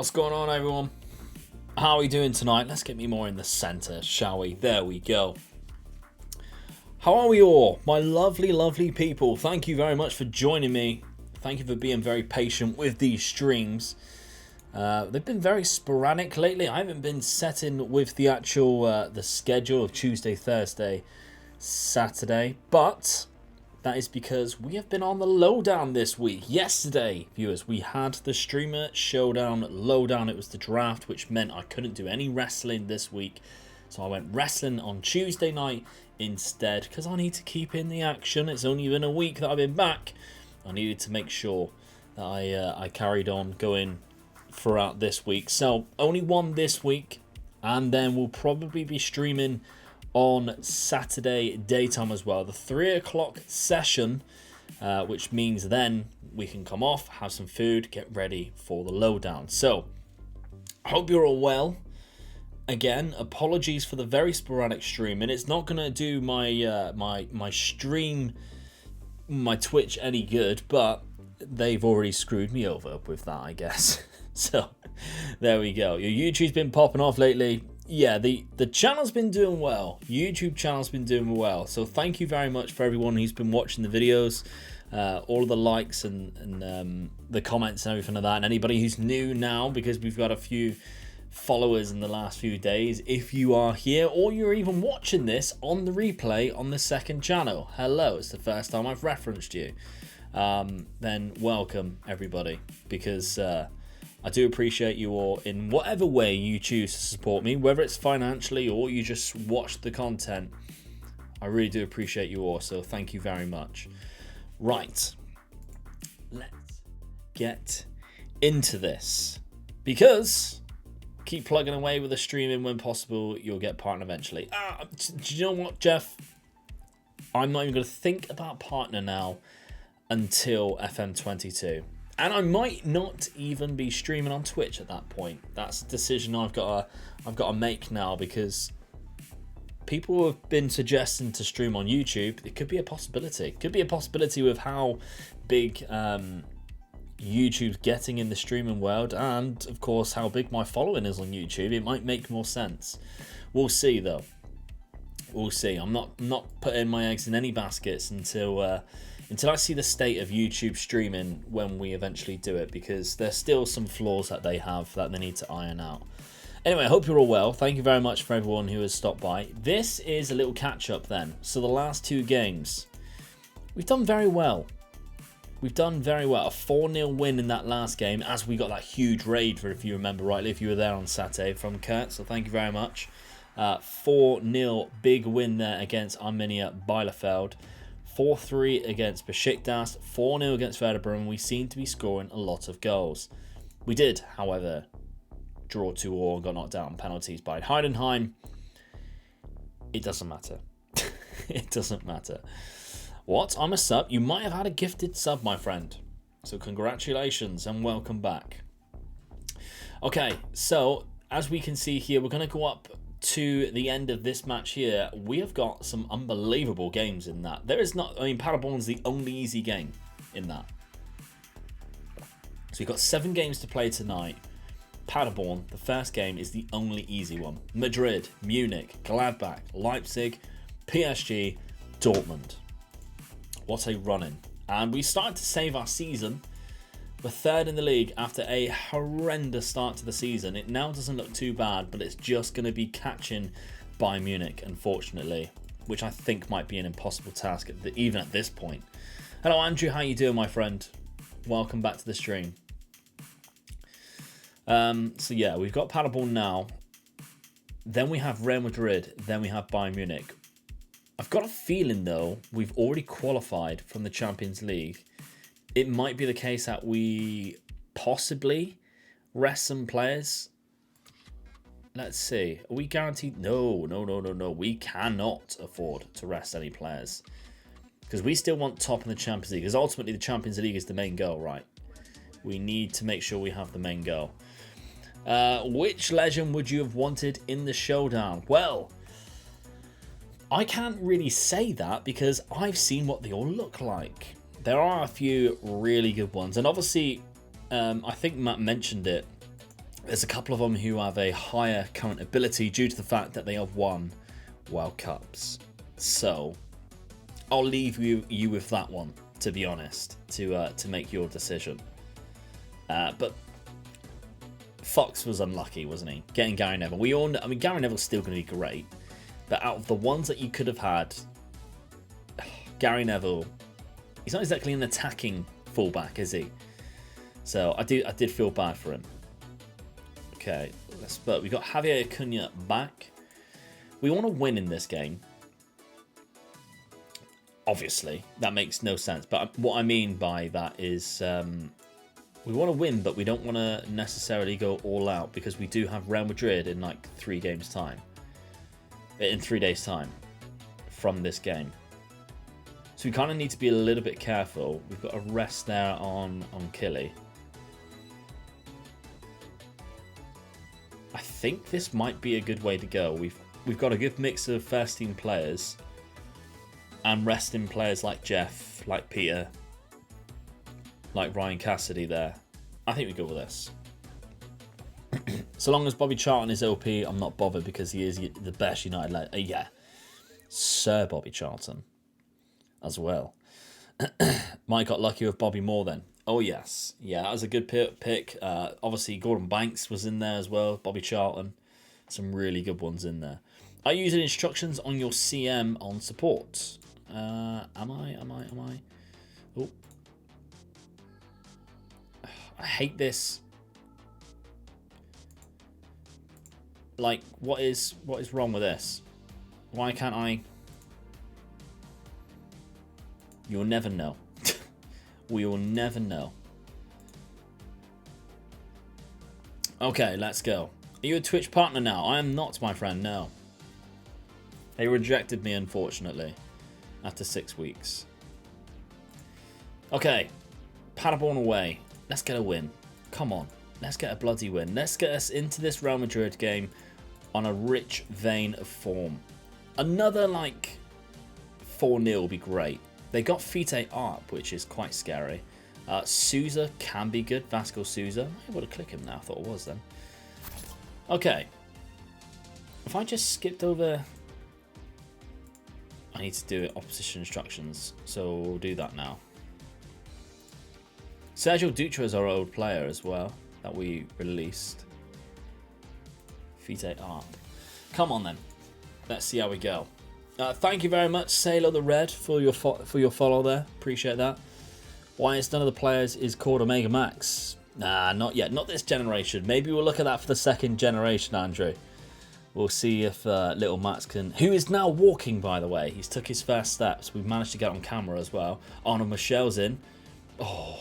What's going on, everyone? How are we doing tonight? Let's get me more in the center, shall we? There we go. How are we all? My lovely, lovely people. Thank you very much for joining me. Thank you for being very patient with these streams. They've been very sporadic lately. I haven't been setting with the actual the schedule of Tuesday, Thursday, Saturday, but that is because we have been on the lowdown this week. Yesterday, viewers, we had the Streamer Showdown lowdown. It was the draft, which meant I couldn't do any wrestling this week. So I went wrestling on Tuesday night instead because I need to keep in the action. It's only been a week that I've been back. I needed to make sure that I carried on going throughout this week. So only one this week, and then we'll probably be streaming on Saturday daytime as well, the 3 o'clock session, which means then we can come off, have some food, get ready for the lowdown. So I hope you're all well. Again, apologies for the very sporadic stream, and it's not gonna do my my stream, my Twitch any good, but they've already screwed me over with that, I guess. So there we go. Your YouTube's been popping off lately. Yeah, the channel's been doing well. YouTube channel's been doing well. So thank you very much for everyone who's been watching the videos, all of the likes and the comments and everything like that. And anybody who's new now, because we've got a few followers in the last few days. If you are here or you're even watching this on the replay on the second channel, hello, it's the first time I've referenced you. Then welcome everybody, because I do appreciate you all in whatever way you choose to support me, whether it's financially or you just watch the content. I really do appreciate you all, so thank you very much. Right, let's get into this, because keep plugging away with the streaming when possible, you'll get partner eventually. Do you know what, Jeff? I'm not even going to think about partner now until FM22. And I might not even be streaming on Twitch at that point. That's a decision I've got to make now, because people have been suggesting to stream on YouTube. It could be a possibility. It could be a possibility with how big YouTube's getting in the streaming world, and of course how big my following is on YouTube. It might make more sense. We'll see though. We'll see. I'm not putting my eggs in any baskets until I see the state of YouTube streaming when we eventually do it, because there's still some flaws that they have that they need to iron out. Anyway, I hope you're all well. Thank you very much for everyone who has stopped by. This is a little catch-up then. So the last two games, we've done very well. We've done very well. A 4-0 win in that last game, as we got that huge raid, for if you remember rightly, if you were there on Saturday, from Kurt. So thank you very much. 4-0 big win there against Arminia Bielefeld. 4-3 against Besiktas, 4-0 against Werder Bremen. We seem to be scoring a lot of goals. We did, however, draw 2-2 and got knocked down penalties by Heidenheim. It doesn't matter. It doesn't matter. What? I'm a sub? You might have had a gifted sub, my friend. So congratulations and welcome back. Okay, so as we can see here, we're going to go up to the end of this match here. We have got some unbelievable games in that. There is not, I mean, Paderborn's the only easy game in that. So we've got 7 games to play tonight. Paderborn, the first game, is the only easy one. Madrid, Munich, Gladbach, Leipzig, PSG, Dortmund. What a run-in. And we started to save our season. We're third in the league after a horrendous start to the season. It now doesn't look too bad, but it's just going to be catching Bayern Munich, unfortunately, which I think might be an impossible task even at this point. Hello, Andrew. How you doing, my friend? Welcome back to the stream. So yeah, we've got Paderborn now. Then we have Real Madrid. Then we have Bayern Munich. I've got a feeling, though, we've already qualified from the Champions League. It might be the case that we possibly rest some players. Let's see. Are we guaranteed? No. We cannot afford to rest any players, because we still want top in the Champions League. Because ultimately the Champions League is the main goal, right? We need to make sure we have the main goal. Which legend would you have wanted in the showdown? Well, I can't really say that, because I've seen what they all look like. There are a few really good ones, and obviously I think Matt mentioned it There's a couple of them who have a higher current ability due to the fact that they have won World Cups. So I'll leave you with that one, to be honest, to make your decision. But Fox was unlucky, wasn't he? Getting Gary Neville. We all know, I mean, Gary Neville's still going to be great, but out of the ones that you could have had, Gary Neville, he's not exactly an attacking fullback, is he? So I did feel bad for him. Okay, but we've got Javier Acuna back. We want to win in this game. Obviously, that makes no sense. But what I mean by that is we want to win, but we don't want to necessarily go all out because we do have Real Madrid in like 3 games time. In 3 days time from this game. So we kind of need to be a little bit careful. We've got a rest there on Killy. I think this might be a good way to go. We've got a good mix of first team players and resting players like Jeff, like Peter, like Ryan Cassidy there. I think we go with this. So long as Bobby Charlton is OP, I'm not bothered because he is the best United lad. Yeah, Sir Bobby Charlton as well. Might got lucky with Bobby Moore then. Oh yes, yeah, that was a good pick. Obviously Gordon Banks was in there as well. Bobby Charlton, some really good ones in there. Are you using instructions on your CM on support? Am I? Oh, I hate this. Like, what is wrong with this? Why can't I? You'll never know. We will never know. Okay, let's go. Are you a Twitch partner now? I am not, my friend, no. They rejected me, unfortunately, after 6 weeks. Okay, Paderborn away. Let's get a win. Come on, let's get a bloody win. Let's get us into this Real Madrid game on a rich vein of form. Another, like, 4-0 would be great. They got Fite Arp, which is quite scary. Souza can be good. Vasco Souza. I'm able to click him now. I thought it was then. Okay. If I just skipped over... I need to do it opposition instructions. So we'll do that now. Sergio Dutra is our old player as well. That we released. Fite Arp. Come on then. Let's see how we go. Thank you very much, Sailor the Red, for your follow there. Appreciate that. Why is none of the players is called Omega Max? Nah, not yet. Not this generation. Maybe we'll look at that for the second generation, Andrew. We'll see if little Max can... Who is now walking, by the way. He's took his first steps. We've managed to get on camera as well. Arnold Michel's in. Oh.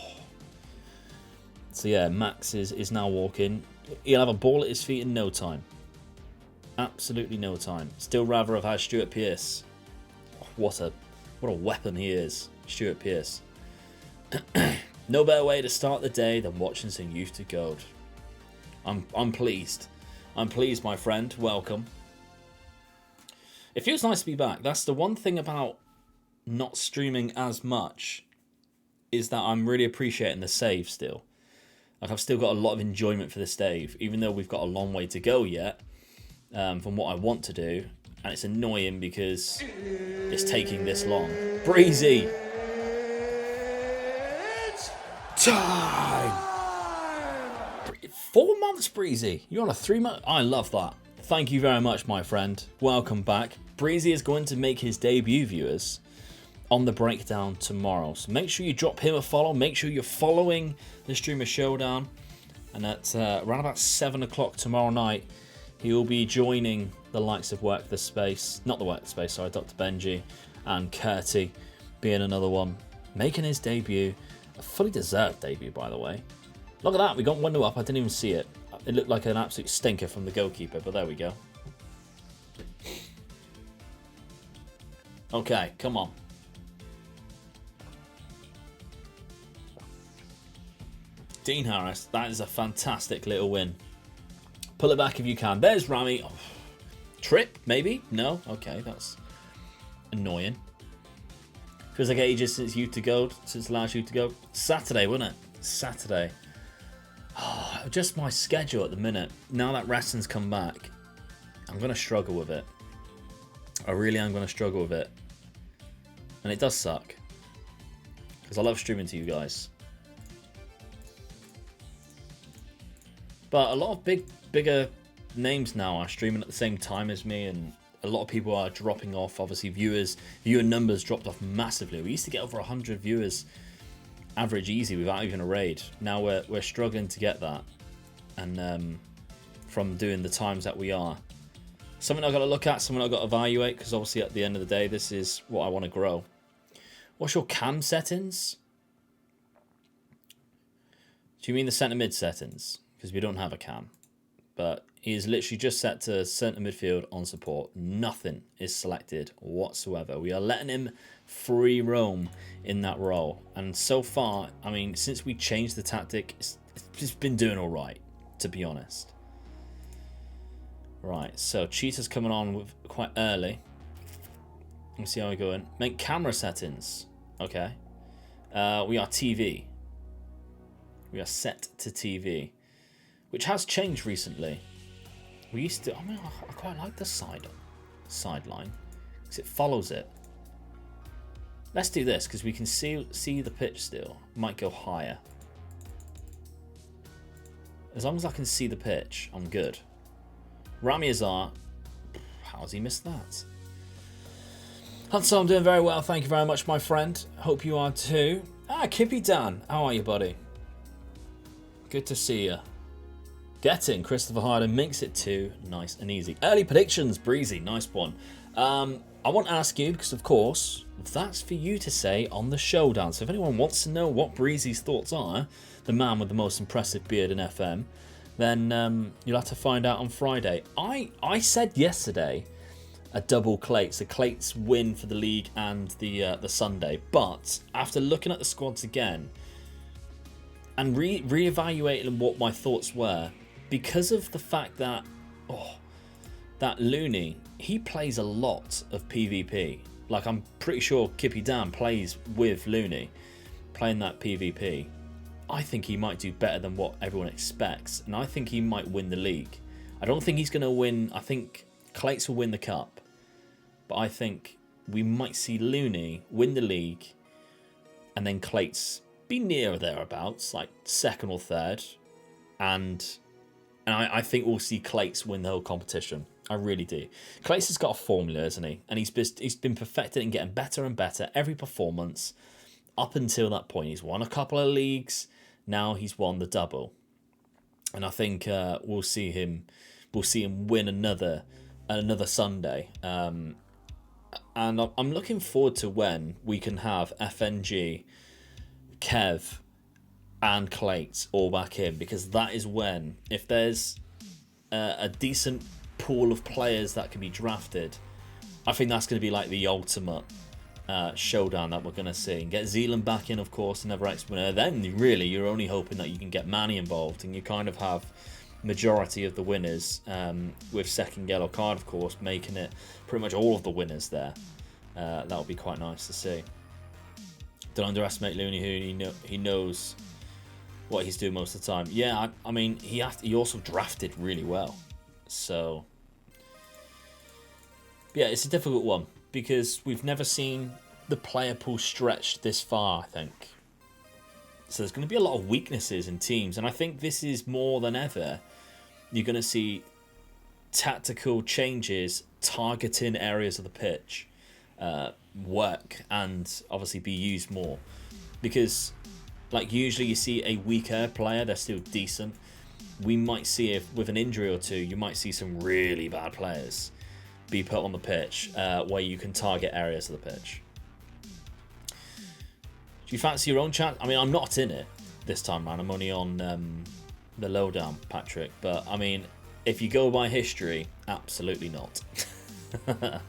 So yeah, Max is now walking. He'll have a ball at his feet in no time. Absolutely no time. Still rather have had Stuart Pearce. Oh, what a weapon he is, Stuart Pearce. No better way to start the day than watching some Youth to Gold. I'm pleased. I'm pleased, my friend. Welcome. It feels nice to be back. That's the one thing about not streaming as much, is that I'm really appreciating the save still. Like, I've still got a lot of enjoyment for this save, even though we've got a long way to go yet. From what I want to do, and it's annoying because it's taking this long. Breezy! It's time! 4 months, Breezy! You're on a 3-month... I love that. Thank you very much, my friend. Welcome back. Breezy is going to make his debut, viewers, on the breakdown tomorrow. So make sure you drop him a follow. Make sure you're following the Streamer Showdown. And at around about 7 o'clock tomorrow night, he will be joining the likes of Work the Space, not the Work the Space, sorry, Dr. Benji and Curty being another one, making his debut. A fully deserved debut, by the way. Look at that, we got 1-0 up, I didn't even see it. It looked like an absolute stinker from the goalkeeper, but there we go. Okay, come on. Dean Harris, that is a fantastic little win. Pull it back if you can. There's Rami. Oh. Trip, maybe? No? Okay, that's annoying. Feels like ages since Youth to Gold, since last Youth to Go. Saturday, wasn't it? Saturday. Just my schedule at the minute. Now that wrestling's come back, I'm going to struggle with it. I really am going to struggle with it. And it does suck. Because I love streaming to you guys. But a lot of bigger names now are streaming at the same time as me, and a lot of people are dropping off. Obviously, viewer numbers dropped off massively. We used to get over 100 viewers average easy without even a raid. Now we're struggling to get that, and from doing the times that we are. Something I've got to look at, something I've got to evaluate, because obviously at the end of the day, this is what I want to grow. What's your cam settings? Do you mean the centre mid settings? Because we don't have a cam. But he is literally just set to centre midfield on support. Nothing is selected whatsoever. We are letting him free roam in that role. And so far, I mean, since we changed the tactic, it's been doing all right, to be honest. Right, so Cheetah's coming on with quite early. Let's see how we're going. Make camera settings. Okay. We are TV. We are set to TV, which has changed recently. We used to, I mean, I quite like the sideline because it follows it. Let's do this because we can see the pitch still. Might go higher. As long as I can see the pitch, I'm good. Rami Azar, how's he missed that? Hansel, I'm doing very well. Thank you very much, my friend. Hope you are too. Kippy Dan, how are you, buddy? Good to see you. Getting Christopher Harden makes it 2, nice and easy. Early predictions, Breezy, nice one. I want to ask you, because of course, that's for you to say on the showdown. So if anyone wants to know what Breezy's thoughts are, the man with the most impressive beard in FM, then you'll have to find out on Friday. I said yesterday a double Clates, a Clates win for the league and the Sunday. But after looking at the squads again and re-evaluating what my thoughts were, because of the fact that that Looney, he plays a lot of PvP. Like, I'm pretty sure Kippy Dan plays with Looney, playing that PvP. I think he might do better than what everyone expects, and I think he might win the league. I don't think he's going to win. I think Clates will win the cup, but I think we might see Looney win the league, and then Clates be near or thereabouts, like second or third, and I think we'll see Clates win the whole competition. I really do. Clates has got a formula, isn't he? And he's been perfected and getting better and better every performance up until that point. He's won a couple of leagues. Now he's won the double, and I think we'll see him win another Sunday. And I'm looking forward to when we can have FNG, Kev, and Clates all back in, because that is when, if there's a decent pool of players that can be drafted, I think that's going to be like the ultimate showdown that we're going to see. And get Zealand back in, of course, another ex-winner. Then really you're only hoping that you can get Manny involved, and you kind of have majority of the winners, with second yellow card, of course, making it pretty much all of the winners there. That would be quite nice to see. Don't underestimate Looney, who he knows what he's doing most of the time. Yeah, I mean, he also drafted really well. So, yeah, it's a difficult one, because we've never seen the player pool stretched this far, I think. So there's going to be a lot of weaknesses in teams, and I think this is more than ever. You're going to see tactical changes targeting areas of the pitch work, and obviously be used more. Because, like, usually you see a weaker player, they're still decent. We might see, if with an injury or two, you might see some really bad players be put on the pitch, where you can target areas of the pitch. Do you fancy your own chat? I mean, I'm not in it this time, man. I'm only on the lowdown, Patrick. But, I mean, if you go by history, absolutely not. Got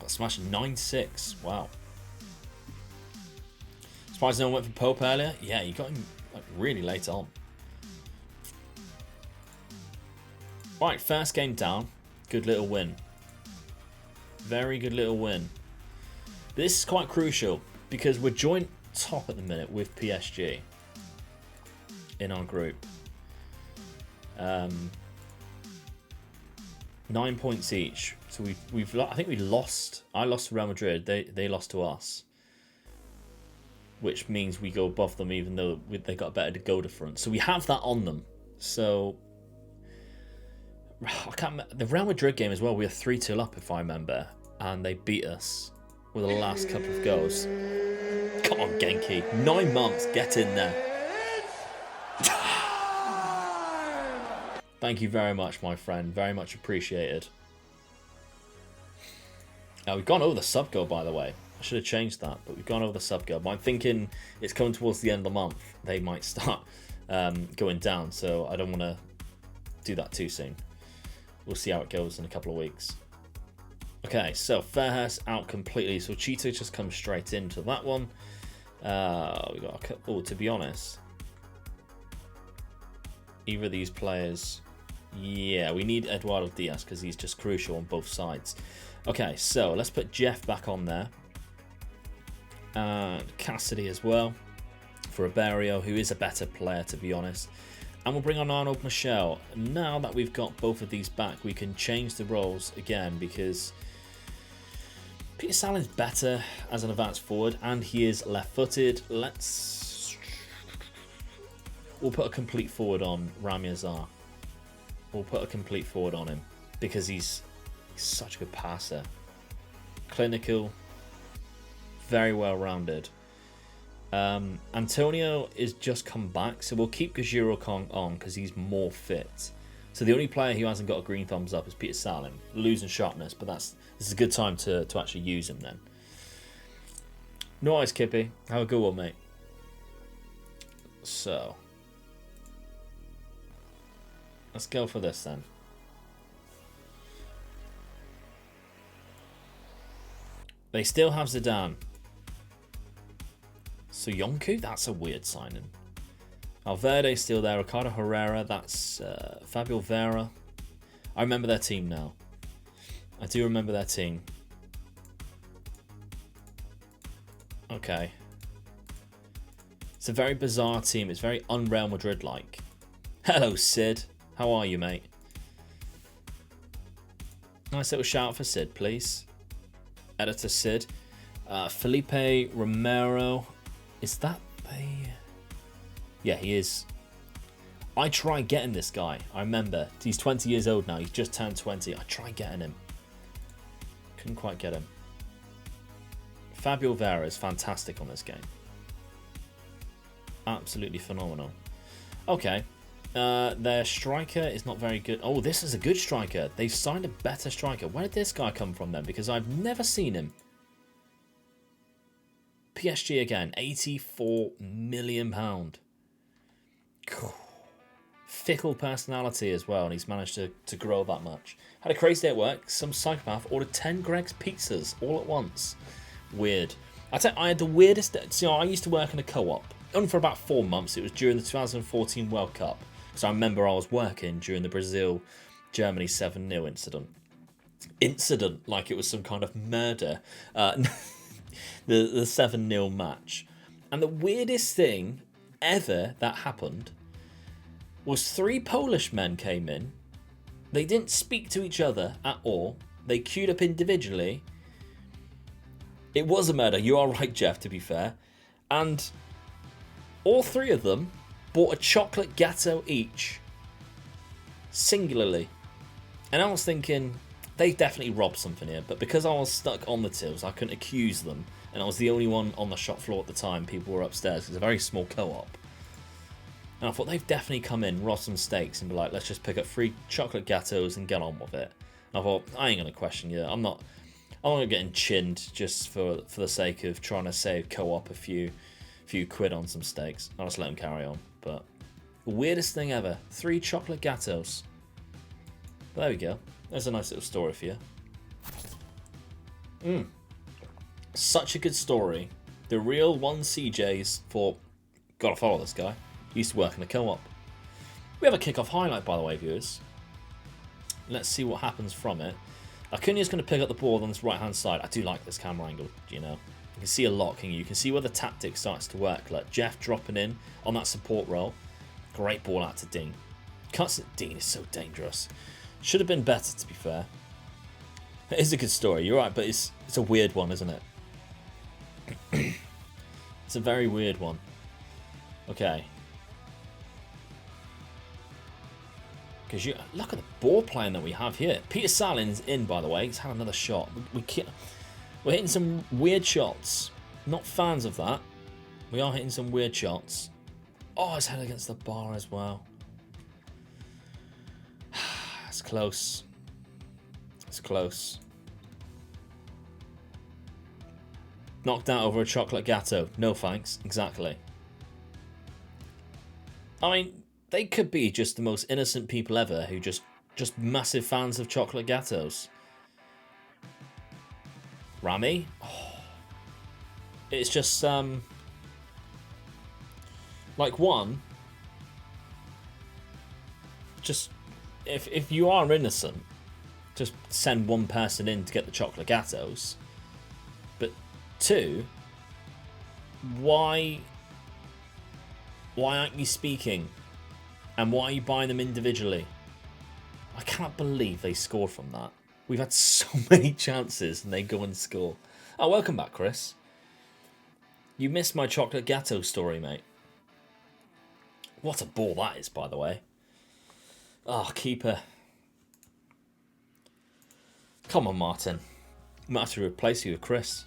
smashed 9-6. Wow. Surprised no one went for Pope earlier? Yeah, you got him like really late on. Right, first game down. Good little win. Very good little win. This is quite crucial, because we're joint top at the minute with PSG in our group. 9 points each. So I think we lost. I lost to Real Madrid. They lost to us, which means we go above them, even though they got a better goal difference. So we have that on them. So I can't. The Real Madrid game as well. We were 3-2 up, if I remember, and they beat us with the last couple of goals. Come on, Genki. 9 months. Get in there. Thank you very much, my friend. Very much appreciated. Now, we've gone over the sub goal, by the way. I should have changed that, but we've gone over the sub goal. But I'm thinking it's coming towards the end of the month. They might start going down, so I don't want to do that too soon. We'll see how it goes in a couple of weeks. Okay, so Fairhurst out completely. So Cheetah just comes straight into that one. We got to be honest, either of these players, yeah, we need Eduardo Diaz because he's just crucial on both sides. Okay, so let's put Jeff back on there. And Cassidy as well for Ribeiro, who is a better player, to be honest. And we'll bring on Arnold Michel. Now that we've got both of these back, we can change the roles again because Peter Salin's better as an advanced forward and he is left-footed. We'll put a complete forward on Rami Azar. We'll put a complete forward on him because he's such a good passer. Clinical, very well-rounded. Antonio is just come back, so we'll keep Gajiro Kong on because he's more fit. So the only player who hasn't got a green thumbs up is Peter Salin, losing sharpness, but this is a good time to actually use him then. No eyes, Kippy. Have a good one, mate. So let's go for this then. They still have Zidane. Soyuncu? That's a weird signing. Valverde's still there. Ricardo Herrera. That's Fabio Vera. I remember their team now. I do remember their team. Okay. It's a very bizarre team. It's very un-Real Madrid-like. Hello, Sid. How are you, mate? Nice little shout for Sid, please. Editor Sid. Felipe Romero. Is that a... Yeah, he is. I tried getting this guy. I remember. He's 20 years old now. He's just turned 20. I tried getting him. Couldn't quite get him. Fabio Vera is fantastic on this game. Absolutely phenomenal. Okay. Their striker is not very good. Oh, this is a good striker. They've signed a better striker. Where did this guy come from then? Because I've never seen him. PSG again. £84 million. Fickle personality as well, and he's managed to grow that much. Had a crazy day at work. Some psychopath ordered 10 Greg's pizzas all at once. Weird. I had the weirdest... So, I used to work in a co-op. Only for about 4 months. It was during the 2014 World Cup. So I remember I was working during the Brazil-Germany 7-0 incident. Incident, like it was some kind of murder. The 7-0 match. And the weirdest thing ever that happened was 3 Polish men came in. They didn't speak to each other at all. They queued up individually. It was a murder. You are right, Jeff, to be fair. And all 3 of them bought a chocolate gatto each. Singularly. And I was thinking, they definitely robbed something here. But because I was stuck on the tills, I couldn't accuse them. And I was the only one on the shop floor at the time. People were upstairs. It's a very small co-op. And I thought, they've definitely come in, rob some steaks, and be like, let's just pick up 3 chocolate gattos and get on with it. And I thought, I ain't going to question you. I'm not getting chinned just for the sake of trying to save co-op a few quid on some steaks. I'll just let them carry on. But the weirdest thing ever, 3 chocolate gattos. But there we go. There's a nice little story for you. Such a good story. The real 1CJs thought, gotta follow this guy. He used to work in a co-op. We have a kickoff highlight, by the way, viewers. Let's see what happens from it. Acunha's going to pick up the ball on this right-hand side. I do like this camera angle, you know. can see a lot, can you? You can see where the tactic starts to work. Like Jeff dropping in on that support role. Great ball out to Dean. Cuts it. Dean is so dangerous. Should have been better, to be fair. It is a good story, you're right, but it's a weird one, isn't it? It's a very weird one. Okay. Because you look at the ball playing that we have here. Peter Salin's in, by the way. He's had another shot. We're hitting some weird shots. Not fans of that. We are hitting some weird shots. Oh, his head against the bar as well. It's close. It's close. Knocked out over a chocolate gatto. No thanks. Exactly. I mean, they could be just the most innocent people ever who just massive fans of chocolate gattos. Rami? Oh. It's just, like one, just, if you are innocent, just send one person in to get the chocolate gattos. But two, why aren't you speaking? And why are you buying them individually? I can't believe they scored from that. We've had so many chances and they go and score. Oh, welcome back, Chris. You missed my chocolate gatto story, mate. What a ball that is, by the way. Oh, keeper. Come on, Martin. Might have to replace you with Chris.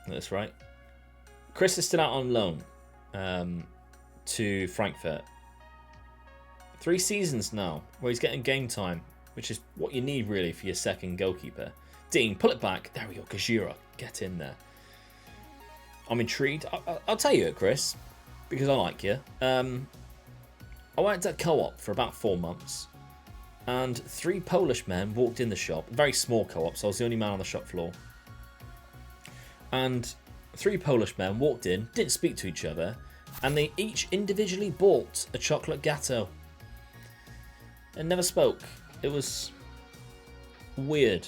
That's right. Chris is still out on loan to Frankfurt. 3 seasons now where he's getting game time, which is what you need really for your second goalkeeper. Dean, pull it back. There we go. Kajira, get in there. I'm intrigued. I'll tell you it, Chris, because I like you. I worked at Co-op for about 4 months, and 3 Polish men walked in the shop. Very small Co-op, so I was the only man on the shop floor. And 3 Polish men walked in, didn't speak to each other, and they each individually bought a chocolate gatto. And never spoke. It was weird.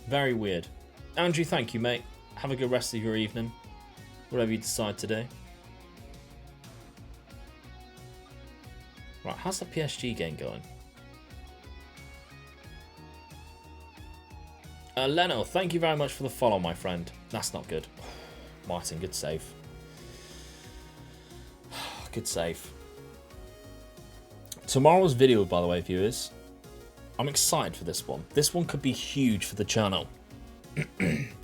Very weird. Andrew, thank you, mate. Have a good rest of your evening. Whatever you decide to do. Right, how's the PSG game going? Leno, thank you very much for the follow, my friend. That's not good. Martin, good save. Good save. Tomorrow's video, by the way, viewers, I'm excited for this one. This one could be huge for the channel.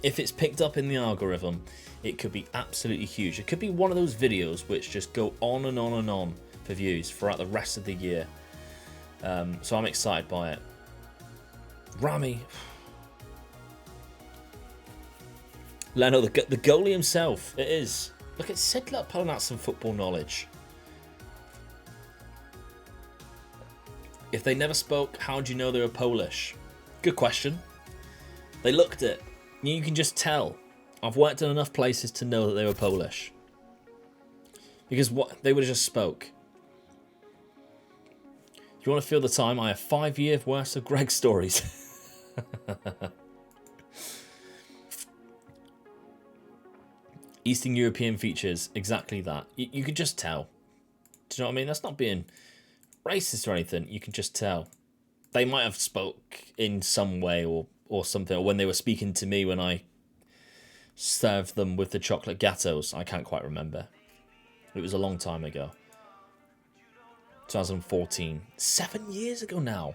If it's picked up in the algorithm, it could be absolutely huge. It could be one of those videos which just go on and on and on for views throughout the rest of the year. So I'm excited by it. Rami. Leno, the goalie himself. It is. Look at Sidler pulling out some football knowledge. If they never spoke, how do you know they were Polish? Good question. They looked it. You can just tell. I've worked in enough places to know that they were Polish. Because what they would have just spoke. If you want to feel the time, I have 5 years worth of Greg stories. Eastern European features, exactly that. You could just tell. Do you know what I mean? That's not being racist or anything. You can just tell. They might have spoke in some way or something, or when they were speaking to me when I served them with the chocolate gattos. I can't quite remember. It was a long time ago. 2014. 7 years ago now.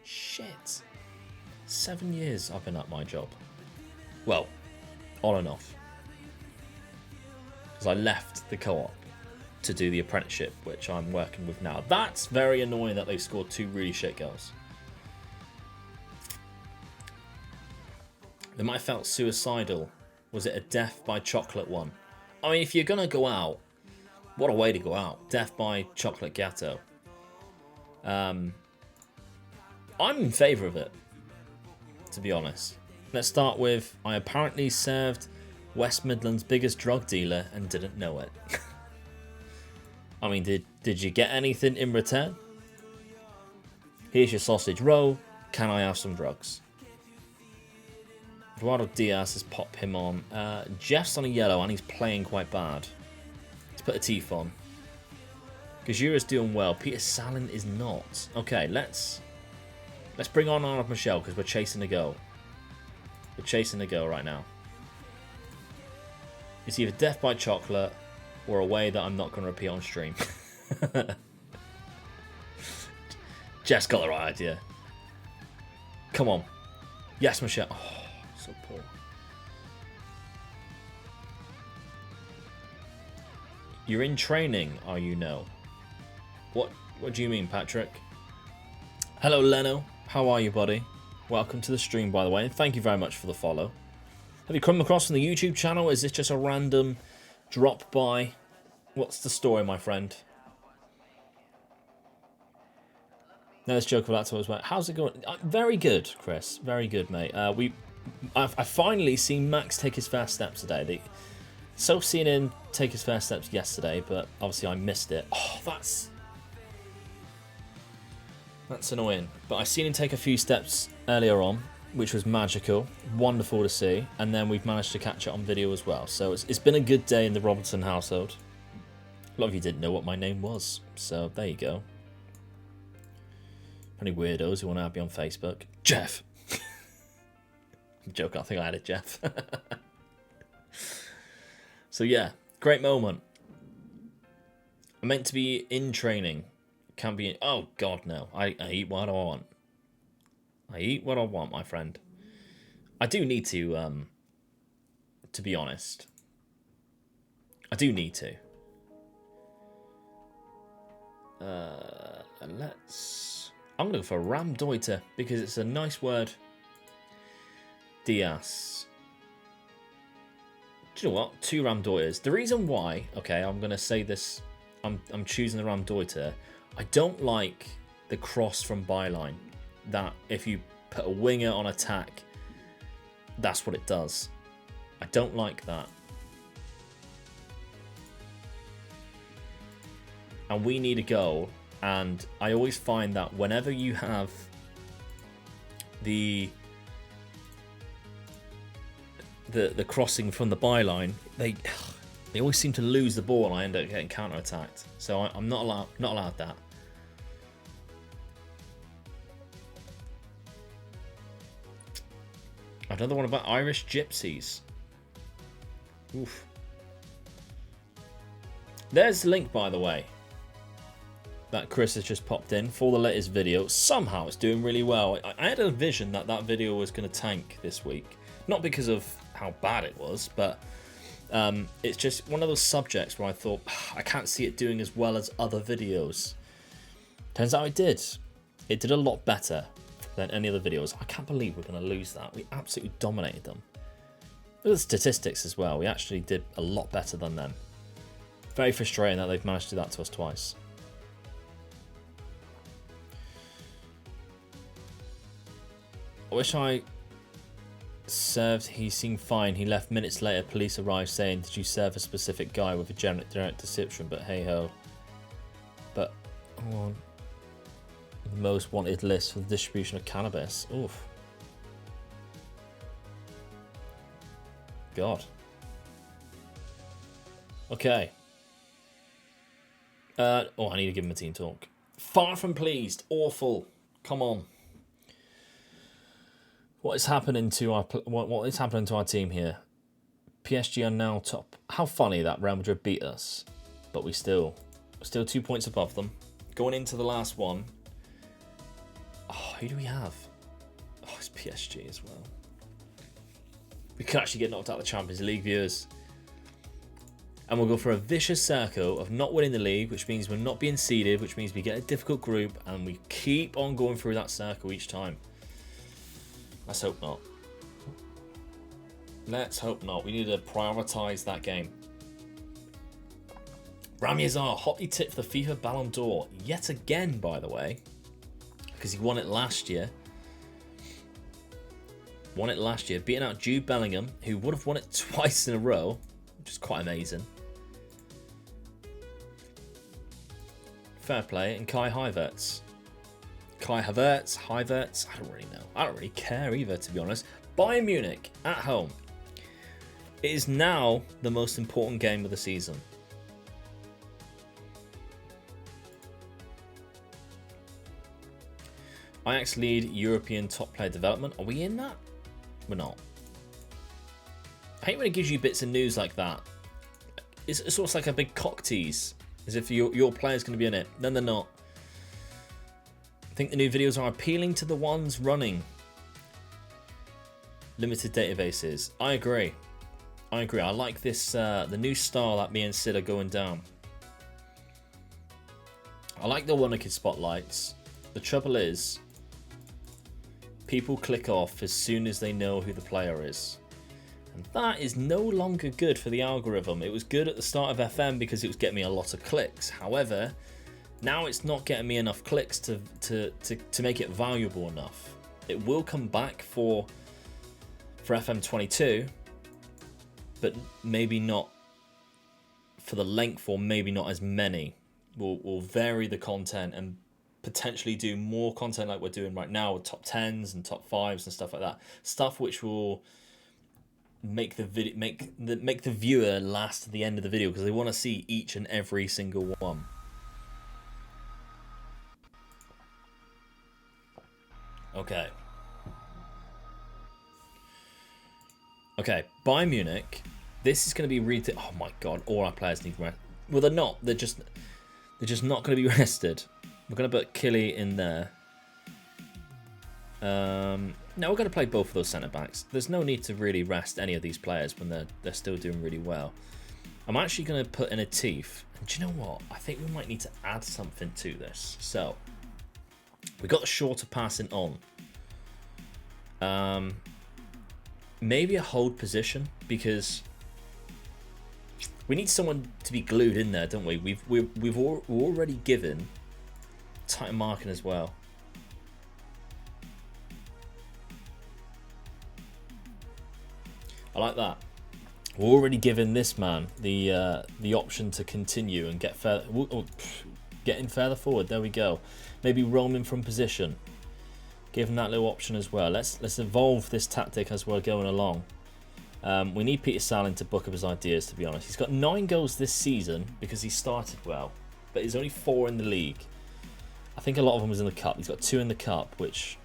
Shit. 7 years I've been at my job. Well, on and off. Because I left the co-op to do the apprenticeship, which I'm working with now. That's very annoying that they scored 2 really shit goals. They might have felt suicidal. Was it a death by chocolate one? I mean, if you're going to go out, what a way to go out. Death by chocolate gatto. I'm in favour of it, to be honest. Let's start with, I apparently served West Midlands' biggest drug dealer and didn't know it. I mean, did you get anything in return? Here's your sausage roll. Can I have some drugs? Eduardo Diaz has popped him on. Jeff's on a yellow and he's playing quite bad. Let's put a teeth on. Gajura's doing well. Peter Sallin is not. Okay, let's bring on Arnold Michelle because we're chasing the goal. We're chasing the goal right now. It's either death by chocolate or a way that I'm not going to repeat on stream. Jeff's got the right idea. Come on. Yes, Michelle. Oh, so poor. You're in training, are you? No. What do you mean, Patrick? Hello, Leno. How are you, buddy? Welcome to the stream, by the way, and thank you very much for the follow. Have you come across from the YouTube channel? Is this just a random drop by? What's the story, my friend? No, let's joke about that as well. How's it going? Very good, Chris. Very good, mate. I finally seen Max take his first steps today. Seen him take his first steps yesterday, but obviously I missed it. Oh, that's annoying. But I seen him take a few steps earlier on, which was magical, wonderful to see, and then we've managed to catch it on video as well. So it's been a good day in the Robertson household. A lot of you didn't know what my name was, so there you go. Any weirdos who want to add me on Facebook? Jeff! I'm joking, I think I added Jeff. So yeah, great moment. I'm meant to be in training. Can't be in... Oh god, no. I eat what I want. I eat what I want, my friend. I do need to be honest. I do need to. I'm going to go for Ramdeuter because it's a nice word. Diaz. Do you know what? 2 Ramdeuters. The reason why, okay, I'm going to say this, I'm choosing the Ramdeuter. I don't like the cross from byline. That if you put a winger on attack, that's what it does. I don't like that. And we need a goal. And I always find that whenever you have the crossing from the byline, they always seem to lose the ball and I end up getting counter-attacked. So I'm not allowed that. Another one about Irish gypsies. Oof. There's the link, by the way, that Chris has just popped in for the latest video. Somehow it's doing really well. I had a vision that that video was going to tank this week. Not because of how bad it was, but it's just one of those subjects where I thought, I can't see it doing as well as other videos. Turns out it did. It did a lot better than any other videos. I can't believe we're going to lose that. We absolutely dominated them. Look at the statistics as well. We actually did a lot better than them. Very frustrating that they've managed to do that to us twice. I wish I served. He seemed fine. He left minutes later. Police arrived saying, did you serve a specific guy with a direct deception? But hey ho. But on the most wanted list for the distribution of cannabis. Oof. God. Okay. I need to give him a team talk. Far from pleased. Awful. Come on. What is happening to our team here? PSG are now top. How funny that Real Madrid beat us, but we're still 2 points above them. Going into the last one. Oh, who do we have? Oh, it's PSG as well. We could actually get knocked out of the Champions League, viewers. And we'll go for a vicious circle of not winning the league, which means we're not being seeded, which means we get a difficult group, and we keep on going through that circle each time. Let's hope not. Let's hope not. We need to prioritise that game. Rami Azar, hotly tipped for the FIFA Ballon d'Or. Yet again, by the way. Because he won it last year. Beating out Jude Bellingham, who would have won it twice in a row. Which is quite amazing. Fair play. And Kai Havertz. I don't really know. I don't really care either, to be honest. Bayern Munich at home. It is now the most important game of the season. Ajax lead European top player development. Are we in that? We're not. I hate when it gives you bits of news like that. It's almost like a big cock tease, as if your player's going to be in it. Then they're not. I think the new videos are appealing to the ones running limited databases. I agree. I like this, the new style that me and Sid are going down. I like the Wonderkid spotlights. The trouble is, people click off as soon as they know who the player is. And that is no longer good for the algorithm. It was good at the start of FM because it was getting me a lot of clicks. However, now it's not getting me enough clicks to make it valuable enough. It will come back for FM22, but maybe not for the length, or maybe not as many. We'll vary the content and potentially do more content like we're doing right now with top 10s and top 5s and stuff like that. Stuff which will make the video make the viewer last to the end of the video because they want to see each and every single one. Okay. Okay, Bayern Munich. This is going to be oh my god! All our players need rest. Well, they're not. They're just not going to be rested. We're going to put Killy in there. No, we're going to play both of those centre backs. There's no need to really rest any of these players when they're still doing really well. I'm actually going to put in a Teef. And do you know what? I think we might need to add something to this. So we got the shorter passing on. Maybe a hold position, because we need someone to be glued in there, don't we? We've already given tighter marking as well. I like that. We're already given this man the option to continue and get further, getting further forward. There we go. Maybe roaming from position. Give him that little option as well. Let's evolve this tactic as we're going along. We need Peter Salin to book up his ideas, to be honest. He's got 9 goals this season because he started well, but he's only 4 in the league. I think a lot of them was in the cup. He's got 2 in the cup, which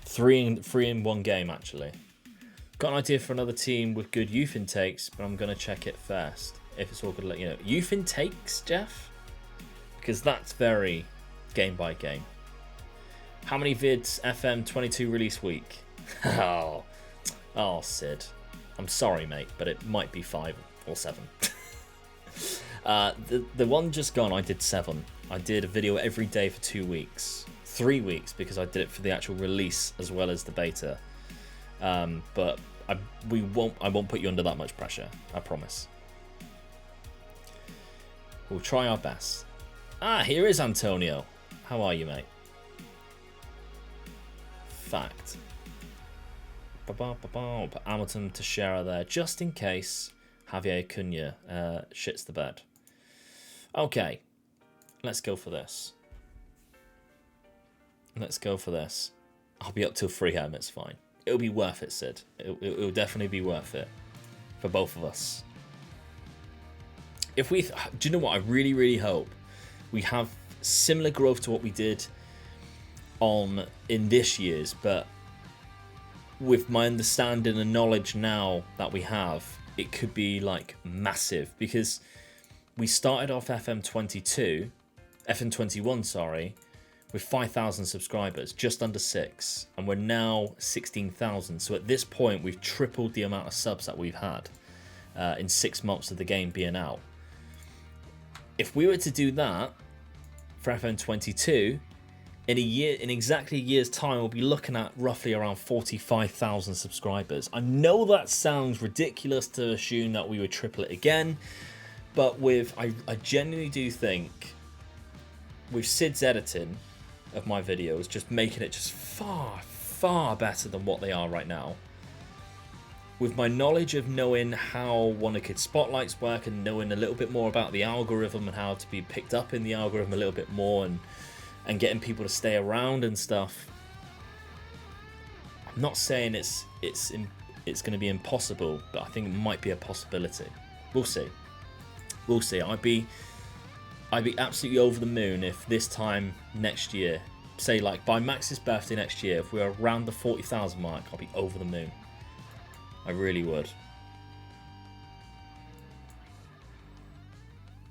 3 in one game actually. Got an idea for another team with good youth intakes, but I'm going to check it first. If it's all good, let you know. Youth intakes, Jeff? Because that's very game by game. How many vids FM22 release week? Oh, Sid. I'm sorry, mate, but it might be 5 or 7. The one just gone, I did 7. I did a video every day for 2 weeks. 3 weeks, because I did it for the actual release as well as the beta. But I won't put you under that much pressure. I promise. We'll try our best. Here is Antonio. How are you, mate? Fact. Put Hamilton to Shara there, just in case Javier Cunha shits the bed. Okay, let's go for this. I'll be up till 3 AM, it's fine. It'll be worth it, Sid. It'll definitely be worth it for both of us. Do you know what? I really, really hope we have similar growth to what we did in this year's, but with my understanding and knowledge now that we have, it could be like massive, because we started off FM21, sorry, with 5,000 subscribers, just under 6, and we're now 16,000. So at this point, we've tripled the amount of subs that we've had in 6 months of the game being out. If we were to do that for FM22, in exactly a year's time, we'll be looking at roughly around 45,000 subscribers. I know that sounds ridiculous to assume that we would triple it again, but I genuinely do think with Sid's editing of my videos, just making it just far, far better than what they are right now. With my knowledge of knowing how Wonderkid spotlights work and knowing a little bit more about the algorithm and how to be picked up in the algorithm a little bit more, and getting people to stay around and stuff, I'm not saying it's going to be impossible, but I think it might be a possibility. We'll see. We'll see. I'd be absolutely over the moon if this time next year, say like by Max's birthday next year, if we're around the 40,000 mark, I'll be over the moon. I really would.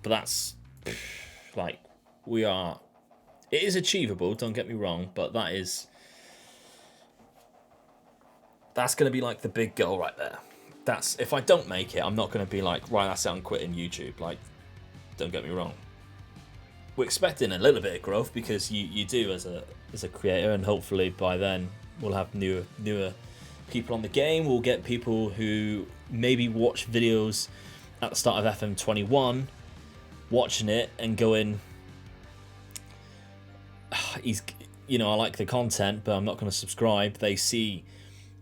But that's like, it is achievable, don't get me wrong, but that's going to be like the big goal right there. That's, if I don't make it, I'm not going to be like, right, that's it, I'm quitting YouTube. Like, don't get me wrong. We're expecting a little bit of growth because you do as a creator, and hopefully by then we'll have newer people on the game. We'll get people who maybe watch videos at the start of FM21, watching it and going, I like the content, but I'm not going to subscribe. They see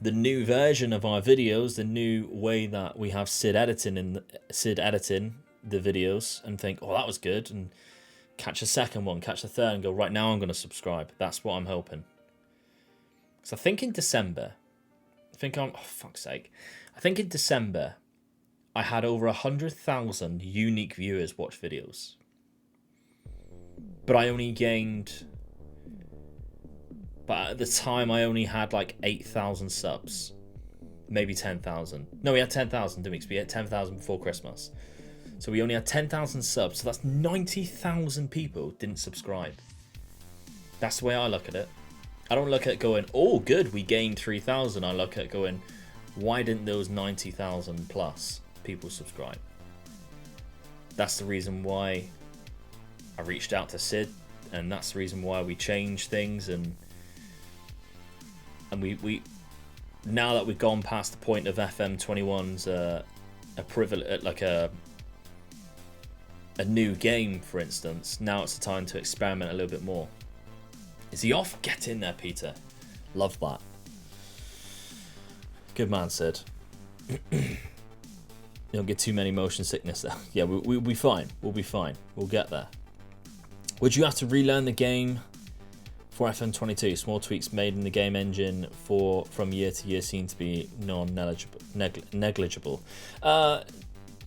the new version of our videos, the new way that we have Sid editing the videos, and think, oh, that was good, and catch a second one, catch a third, and go, right, now I'm going to subscribe. That's what I'm hoping. Because I think in December, I think in December, I had over 100,000 unique viewers watch videos. But I only gained... But at the time, I only had like 8,000 subs. Maybe 10,000. No, we had 10,000, didn't we? Because we had 10,000 before Christmas. So we only had 10,000 subs. So that's 90,000 people didn't subscribe. That's the way I look at it. I don't look at it going, oh, good, we gained 3,000. I look at it going, why didn't those 90,000 plus people subscribe? That's the reason why I reached out to Sid. And that's the reason why we changed things, and we now that we've gone past the point of FM21's a privilege, like a new game, for instance. Now it's the time to experiment a little bit more. Is he off? Get in there, Peter. Love that. Good man, Sid. You don't get too many motion sickness there. Yeah, we'll be fine. We'll be fine. We'll get there. Would you have to relearn the game for FM22? Small tweaks made in the game engine from year to year seem to be negligible.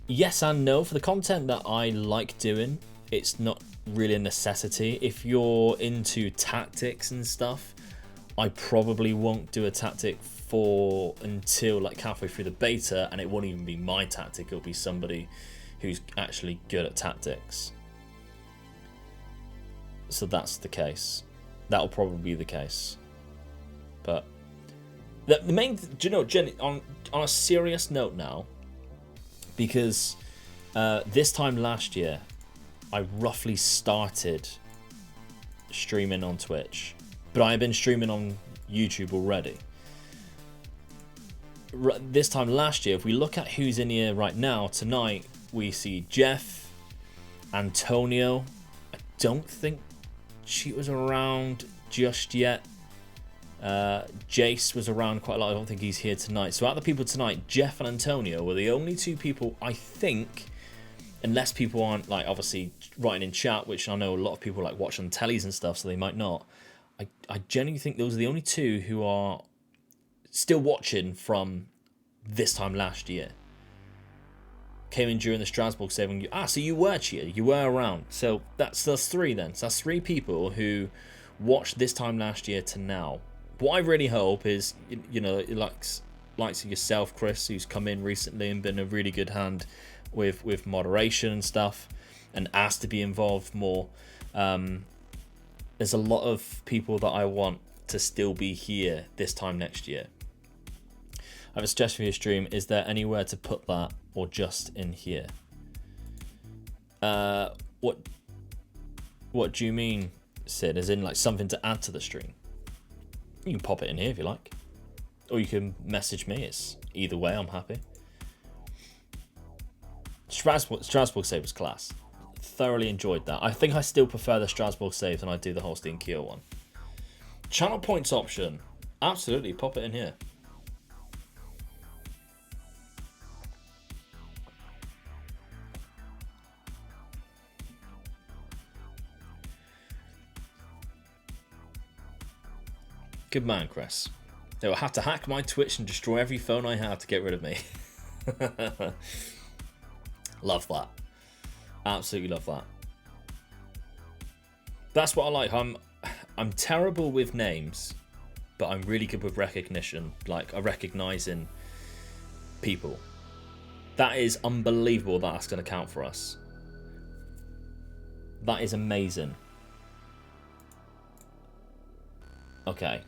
Yes and no. For the content that I like doing, it's not really a necessity. If you're into tactics and stuff, I probably won't do a tactic until like halfway through the beta, and it won't even be my tactic. It'll be somebody who's actually good at tactics. So that's the case. That'll probably be the case. But the main, do you know, Jenny, on a serious note now, because this time last year, I roughly started streaming on Twitch, but I have been streaming on YouTube already. This time last year, if we look at who's in here right now, tonight, we see Jeff, Antonio. I don't think she was around just yet. Jace was around quite a lot. I don't think he's here tonight. So out of the people tonight, Jeff and Antonio were the only two people, I think, unless people aren't like obviously writing in chat, which I know a lot of people like watch on tellies and stuff, so they might not. I genuinely think those are the only two who are still watching from this time last year. Came in during the Strasbourg save, and so you were cheated, you were around. So that's three then. So that's three people who watched this time last year to now. What I really hope is, likes of yourself, Chris, who's come in recently and been a really good hand with moderation and stuff, and asked to be involved more. There's a lot of people that I want to still be here this time next year. I have a suggestion for your stream. Is there anywhere to put that, or just in here? What do you mean, Sid? As in like something to add to the stream? You can pop it in here if you like, or you can message me. It's either way, I'm happy. Strasbourg save was class. Thoroughly enjoyed that. I think I still prefer the Strasbourg save than I do the Holstein Kiel one. Channel points option. Absolutely, pop it in here. Good man, Chris. They will have to hack my Twitch and destroy every phone I have to get rid of me. Love that. Absolutely love that. That's what I like. I'm terrible with names, but I'm really good with recognition. Like, recognizing people. That is unbelievable that that's going to count for us. That is amazing. Okay.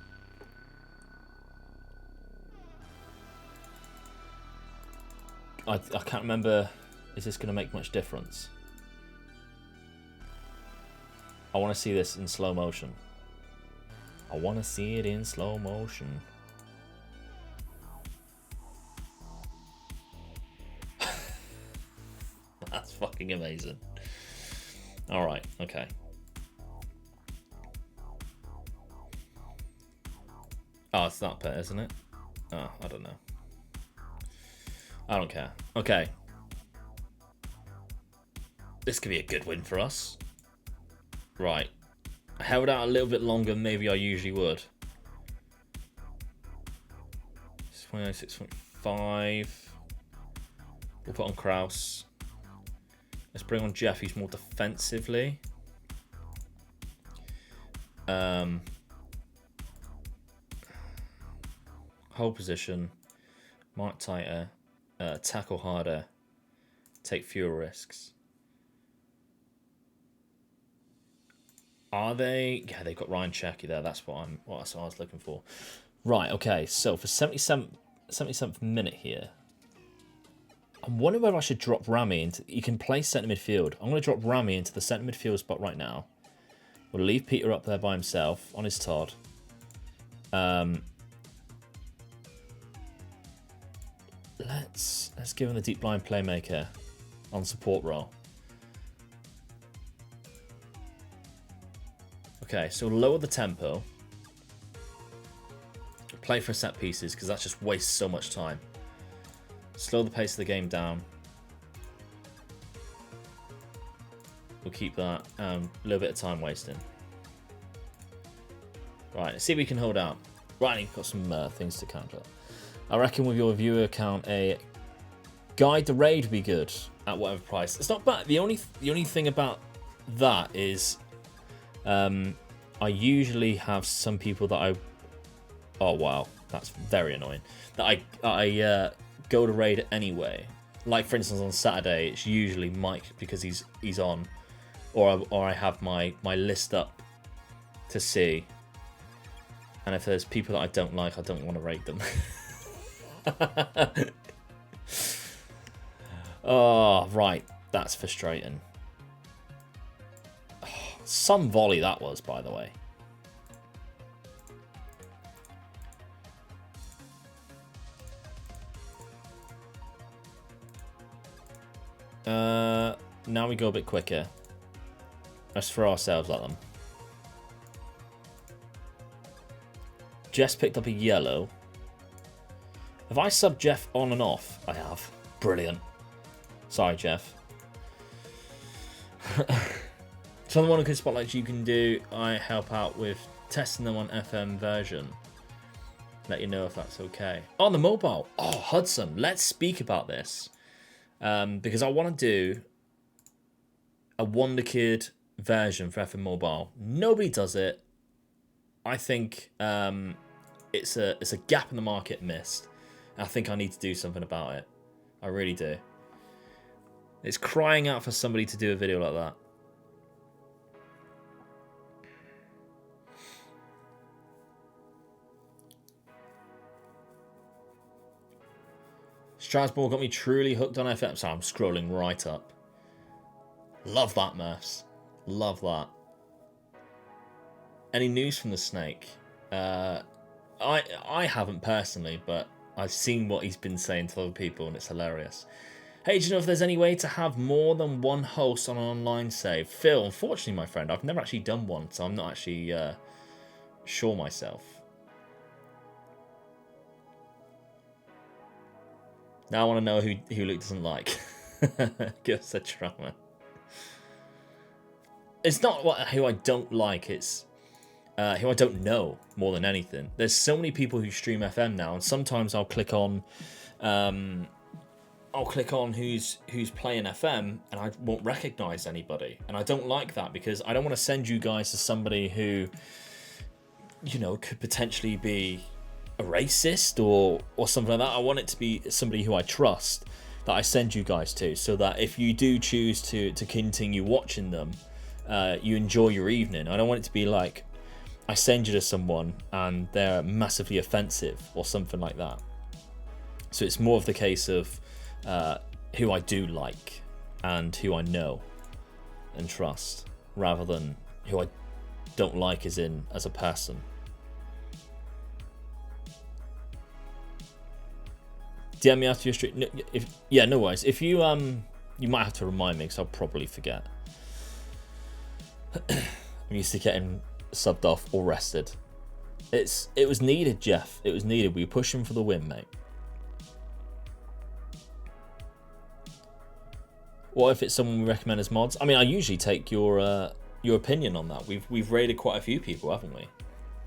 I can't remember. Is this going to make much difference? I want to see this in slow motion. I want to see it in slow motion. That's fucking amazing. Alright, okay. Oh, it's that bit, isn't it? Oh, I don't know. I don't care. Okay. This could be a good win for us. Right. I held out a little bit longer than maybe I usually would. 6.5. We'll put on Kraus. Let's bring on Jeff, who's more defensively. Hold position. Mark tighter. Tackle harder. Take fewer risks. Are they? Yeah, they've got Ryan Cherky there. That's what I was looking for. Right. Okay. So for 77th minute here, I'm wondering whether I should drop Rami into. You can play centre midfield. I'm going to drop Rami into the centre midfield spot right now. We'll leave Peter up there by himself on his Todd. Let's give him the deep line playmaker on support role. Okay, so lower the tempo. Play for set pieces, because that just wastes so much time. Slow the pace of the game down. We'll keep that. A little bit of time wasting. Right, let's see if we can hold out. Right, you've got some things to counter. I reckon with your viewer count, a guide the raid would be good at whatever price. It's not bad. The only thing about that is, I usually have some people that I. Oh wow, that's very annoying. That I go to raid anyway. Like for instance on Saturday, it's usually Mike because he's on, or I have my list up to see. And if there's people that I don't like, I don't want to raid them. Oh, right. That's frustrating. Oh, some volley that was, by the way. Now we go a bit quicker. Let's throw ourselves at them. Jess picked up a yellow. Have I subbed Jeff on and off? I have. Brilliant. Sorry, Jeff. Some of the Monaco spotlights you can do, I help out with testing them on FM version. Let you know if that's okay. On the mobile. Oh, Hudson. Let's speak about this. Because I want to do a Wonder Kid version for FM Mobile. Nobody does it. I think it's a gap in the market missed. I think I need to do something about it. I really do. It's crying out for somebody to do a video like that. Strasbourg got me truly hooked on FM. So I'm scrolling right up. Love that, Murphs. Love that. Any news from the Snake? I haven't personally, but I've seen what he's been saying to other people, and it's hilarious. Hey, do you know if there's any way to have more than one host on an online save? Phil, unfortunately, my friend, I've never actually done one, so I'm not actually sure myself. Now I want to know who Luke doesn't like. Give us a drama. It's not who I don't like, it's who I don't know more than anything. There's so many people who stream FM now, and sometimes I'll click on who's playing FM, and I won't recognize anybody, and I don't like that because I don't want to send you guys to somebody who, you know, could potentially be a racist or something like that. I want it to be somebody who I trust that I send you guys to, so that if you do choose to continue watching them, you enjoy your evening. I don't want it to be like I send you to someone and they're massively offensive or something like that. So it's more of the case of who I do like and who I know and trust, rather than who I don't like as a person. DM me after your stream. No worries. If you you might have to remind me because I'll probably forget. I'm used to getting subbed off or rested. It was needed, Jeff. It was needed. We were pushing for the win, mate. What if it's someone we recommend as mods? I mean, I usually take your opinion on that. We've raided quite a few people, haven't we?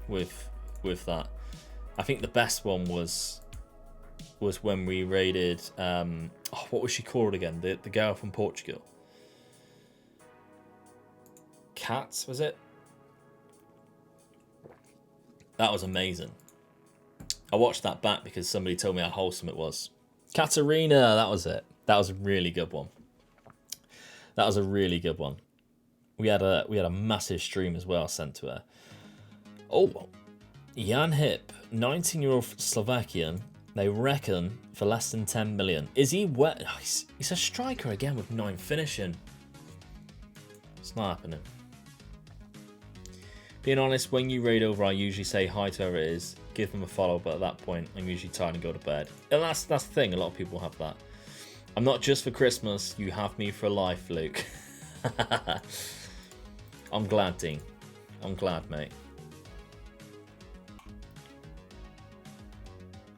With that, I think the best one was when we raided. What was she called again? The girl from Portugal. Cats, was it? That was amazing. I watched that back because somebody told me how wholesome it was. Katarina, that was it. That was a really good one. That was a really good one. We had a massive stream as well sent to her. Oh, Jan Hip, 19-year-old Slovakian. They reckon for less than 10 million. Is he wet? Oh, he's a striker again with 9 finishing. It's not happening. Being honest, when you raid over, I usually say hi to whoever it is, give them a follow, but at that point, I'm usually tired and go to bed. And that's the thing, a lot of people have that. I'm not just for Christmas, you have me for life, Luke. I'm glad, Dean. I'm glad, mate.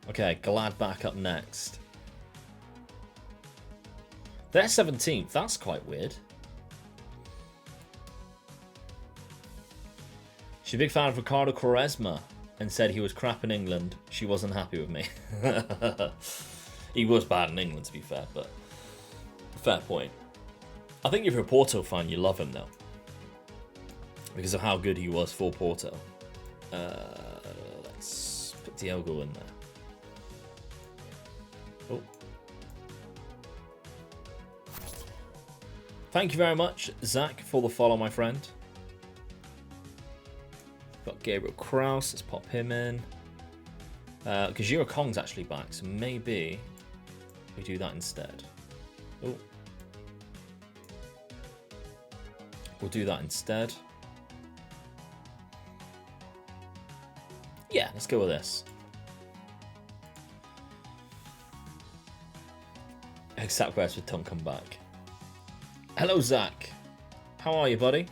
Okay, Gladbach up next. They're 17th, that's quite weird. She's a big fan of Ricardo Quaresma and said he was crap in England. She wasn't happy with me. He was bad in England, to be fair, but fair point. I think if you're a Porto fan, you love him though, because of how good he was for Porto. Let's put Diogo in there. Oh. Thank you very much, Zach, for the follow, my friend. Got Gabriel Kraus, let's pop him in. Because Jiro Kong's actually back, so maybe we do that instead. Oh. We'll do that instead. Yeah, let's go with this. Except where's with Tom come back. Hello, Zach. How are you, buddy?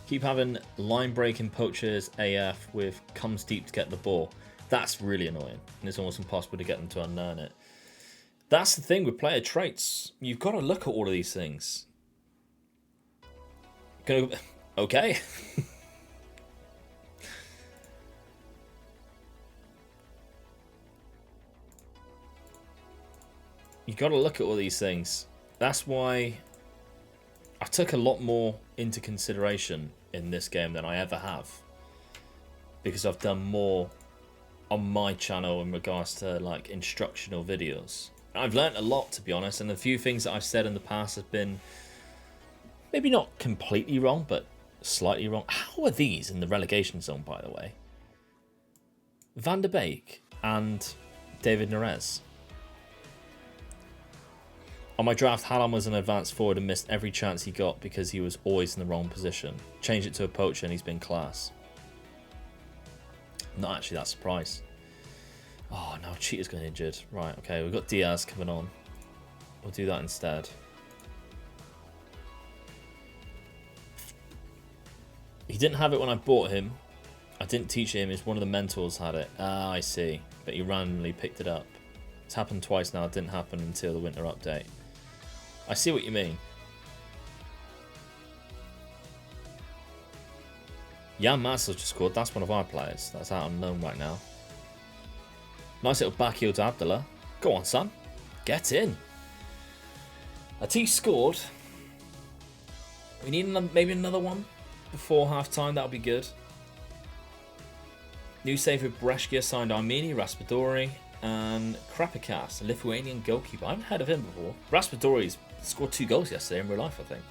Keep having line-breaking poachers AF with comes deep to get the ball. That's really annoying, and it's almost impossible to get them to unlearn it. That's the thing with player traits. You've got to look at all of these things. Okay. You've got to look at all these things. That's why I took a lot more into consideration in this game than I ever have, because I've done more on my channel in regards to like instructional videos. I've learned a lot, to be honest, and a few things that I've said in the past have been maybe not completely wrong, but slightly wrong. How are these in the relegation zone, by the way? Van der Beek and David Neres. On my draft, Haaland was an advanced forward and missed every chance he got because he was always in the wrong position. Change it to a poacher and he's been class. Not actually that surprised. Oh, no, Cheetah's got injured. Right, okay, we've got Diaz coming on. We'll do that instead. He didn't have it when I bought him. I didn't teach him. One of the mentors had it. Ah, I see. But he randomly picked it up. It's happened twice now. It didn't happen until the winter update. I see what you mean. Jan Mansell just scored. That's one of our players. That's out on loan right now. Nice little back heel to Abdullah. Go on, son. Get in. Atif scored. We need maybe another one before half-time. That would be good. New save with Breshkia signed Armeni, Raspadori, and Krapikas, a Lithuanian goalkeeper. I haven't heard of him before. Raspadori's scored 2 goals yesterday in real life, I think.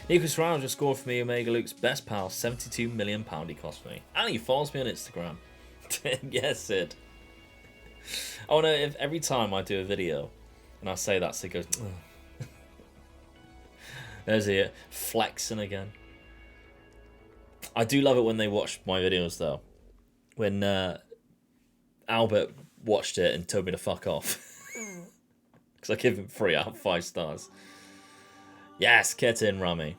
Nikos Rao just scored for me, Omega Luke's best pal. £72 million he cost me. And he follows me on Instagram. Yes, Sid. Oh no, if every time I do a video and I say that, Sid goes, ugh. There's it, flexing again. I do love it when they watch my videos though. When Albert watched it and told me to fuck off. Because I give him 3 out of 5 stars. Yes, get in, Rami.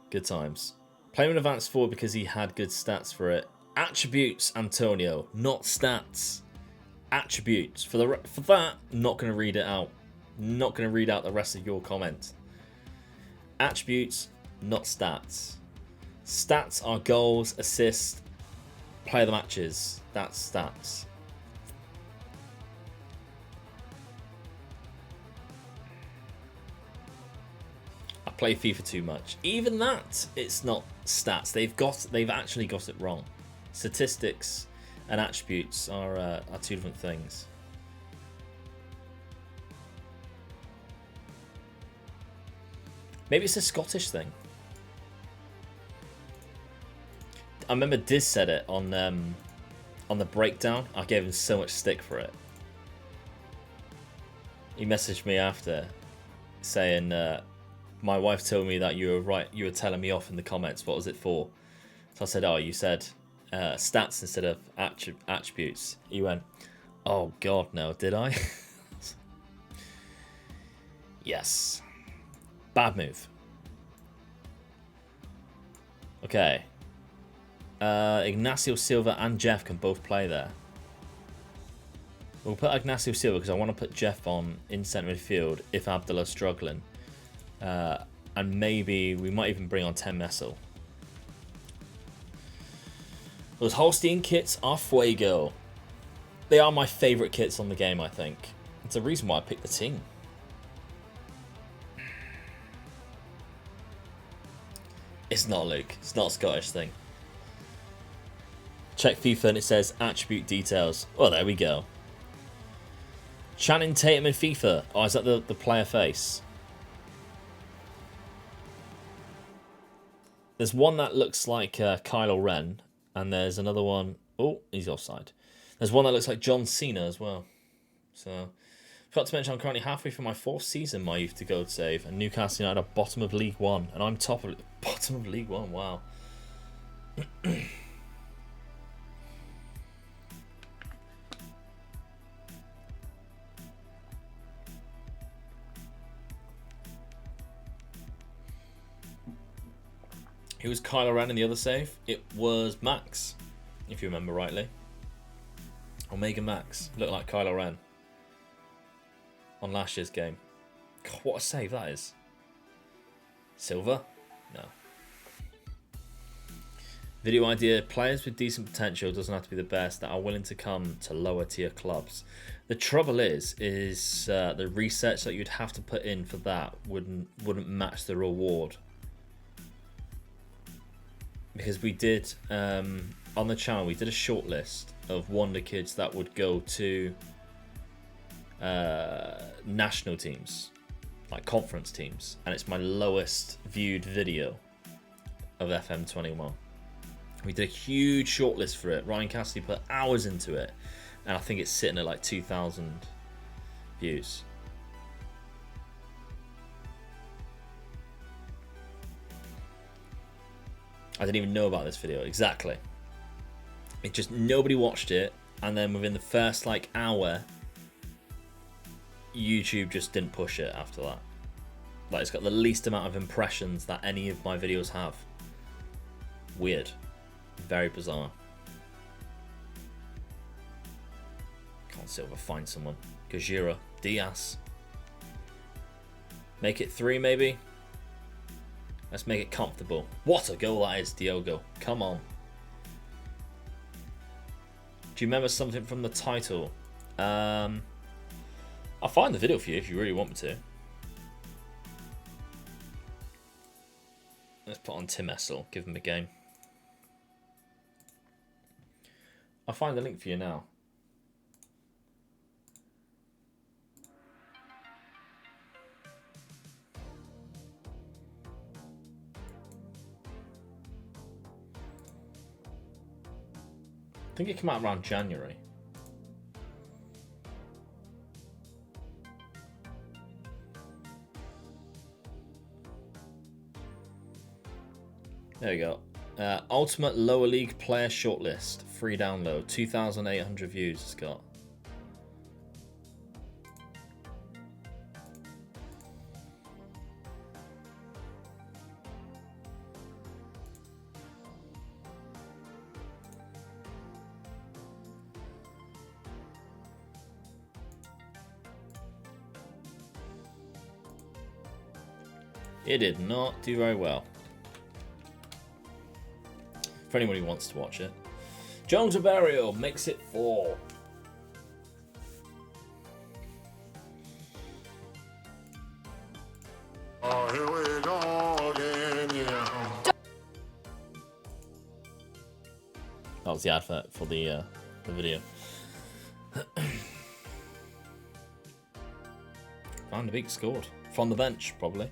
Good times. Play him in advanced forward because he had good stats for it. Attributes, Antonio, not stats. Attributes. For that, I'm not going to read it out. Not going to read out the rest of your comment. Attributes, not stats. Stats are goals, assists, player of the matches. That's stats. I play FIFA too much. Even that, it's not stats. They've actually got it wrong. Statistics and attributes are 2 different things. Maybe it's a Scottish thing. I remember Diz said it on the breakdown. I gave him so much stick for it. He messaged me after saying, my wife told me that you were right. You were telling me off in the comments. What was it for? So I said, oh, you said stats instead of attributes. He went, oh God, no, did I? Yes. Bad move. Okay. Ignacio Silva and Jeff can both play there. We'll put Ignacio Silva because I want to put Jeff on in centre midfield if Abdullah's struggling. And maybe we might even bring on Ten Messel. Those Holstein kits are fuego. They are my favourite kits on the game, I think. It's a reason why I picked the team. It's not, Luke. It's not a Scottish thing. Check FIFA and it says attribute details. Oh, there we go. Channing Tatum in FIFA. Oh, is that the player face? There's one that looks like Kylo Ren. And there's another one. Oh, he's offside. There's one that looks like John Cena as well. So, forgot to mention I'm currently halfway through my 4th season, my youth to gold save. And Newcastle United are bottom of League One. And I'm top of bottom of League One. Wow. Who was Kylo Ren in the other save? It was Max, if you remember rightly. Omega Max looked like Kylo Ren on last year's game. God, what a save that is. Silver? No. Video idea. Players with decent potential, doesn't have to be the best, that are willing to come to lower tier clubs. The trouble is the research that you'd have to put in for that wouldn't match the reward. Because we did, on the channel, we did a short list of Wonder Kids that would go to national teams, like conference teams. And it's my lowest viewed video of FM21. We did a huge short list for it. Ryan Cassidy put hours into it. And I think it's sitting at like 2,000 views. I didn't even know about this video. Exactly. It just, nobody watched it. And then within the first like hour, YouTube just didn't push it after that. Like, it's got the least amount of impressions that any of my videos have. Weird. Very bizarre. Can't Silva find someone. Gajira. Diaz. Make it 3 maybe. Let's make it comfortable. What a goal that is, Diogo. Come on. Do you remember something from the title? I'll find the video for you if you really want me to. Let's put on Tim Essel. Give him a game. I'll find the link for you now. I think it came out around January. There we go. Ultimate Lower League Player Shortlist. Free download. 2,800 views it's got. It did not do very well. For anyone who wants to watch it. Jones Barrio makes it 4. Oh, here we go again, yeah. That was the advert for the video. Van de Beek scored. From the bench, probably.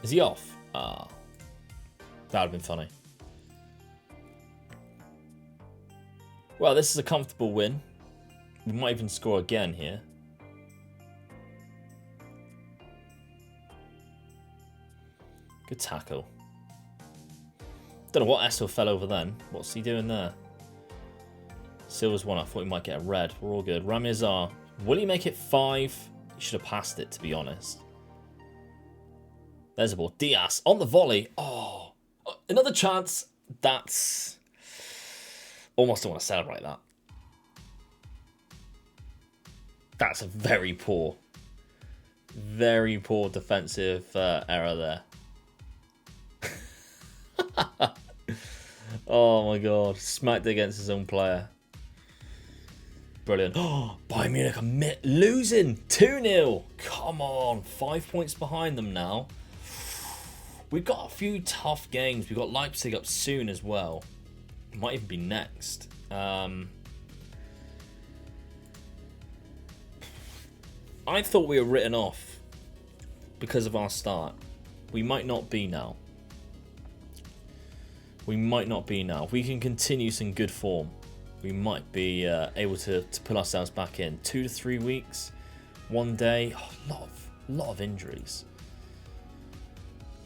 Is he off? Ah. That would have been funny. Well, this is a comfortable win. We might even score again here. Good tackle. Don't know what Essel fell over then. What's he doing there? Silver's one. I thought he might get a red. We're all good. Rami Azar. Will he make it 5? He should have passed it, to be honest. There's a ball. Diaz on the volley. Oh, another chance. That's... Almost don't want to celebrate that. That's a very poor defensive error there. Oh my god. Smacked against his own player. Brilliant. Oh, Bayern Munich are losing 2-0. Come on. 5 points behind them now. We've got a few tough games. We've got Leipzig up soon as well. Might even be next. I thought we were written off because of our start. We might not be now. We might not be now. If we can continue some good form, we might be able to pull ourselves back in. 2 to 3 weeks, 1 day. Oh, lot of injuries.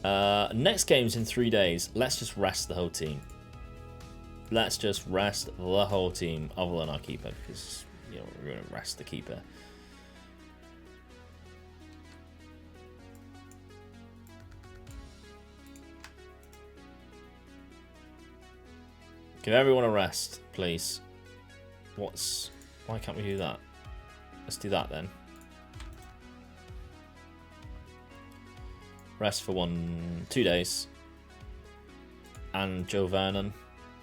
Next game's in 3 days. Let's just rest the whole team. Let's just rest the whole team, other than our keeper, because we're going to rest the keeper. Give everyone a rest, please. Why can't we do that? Let's do that then. Rest for 2 days. And Joe Vernon,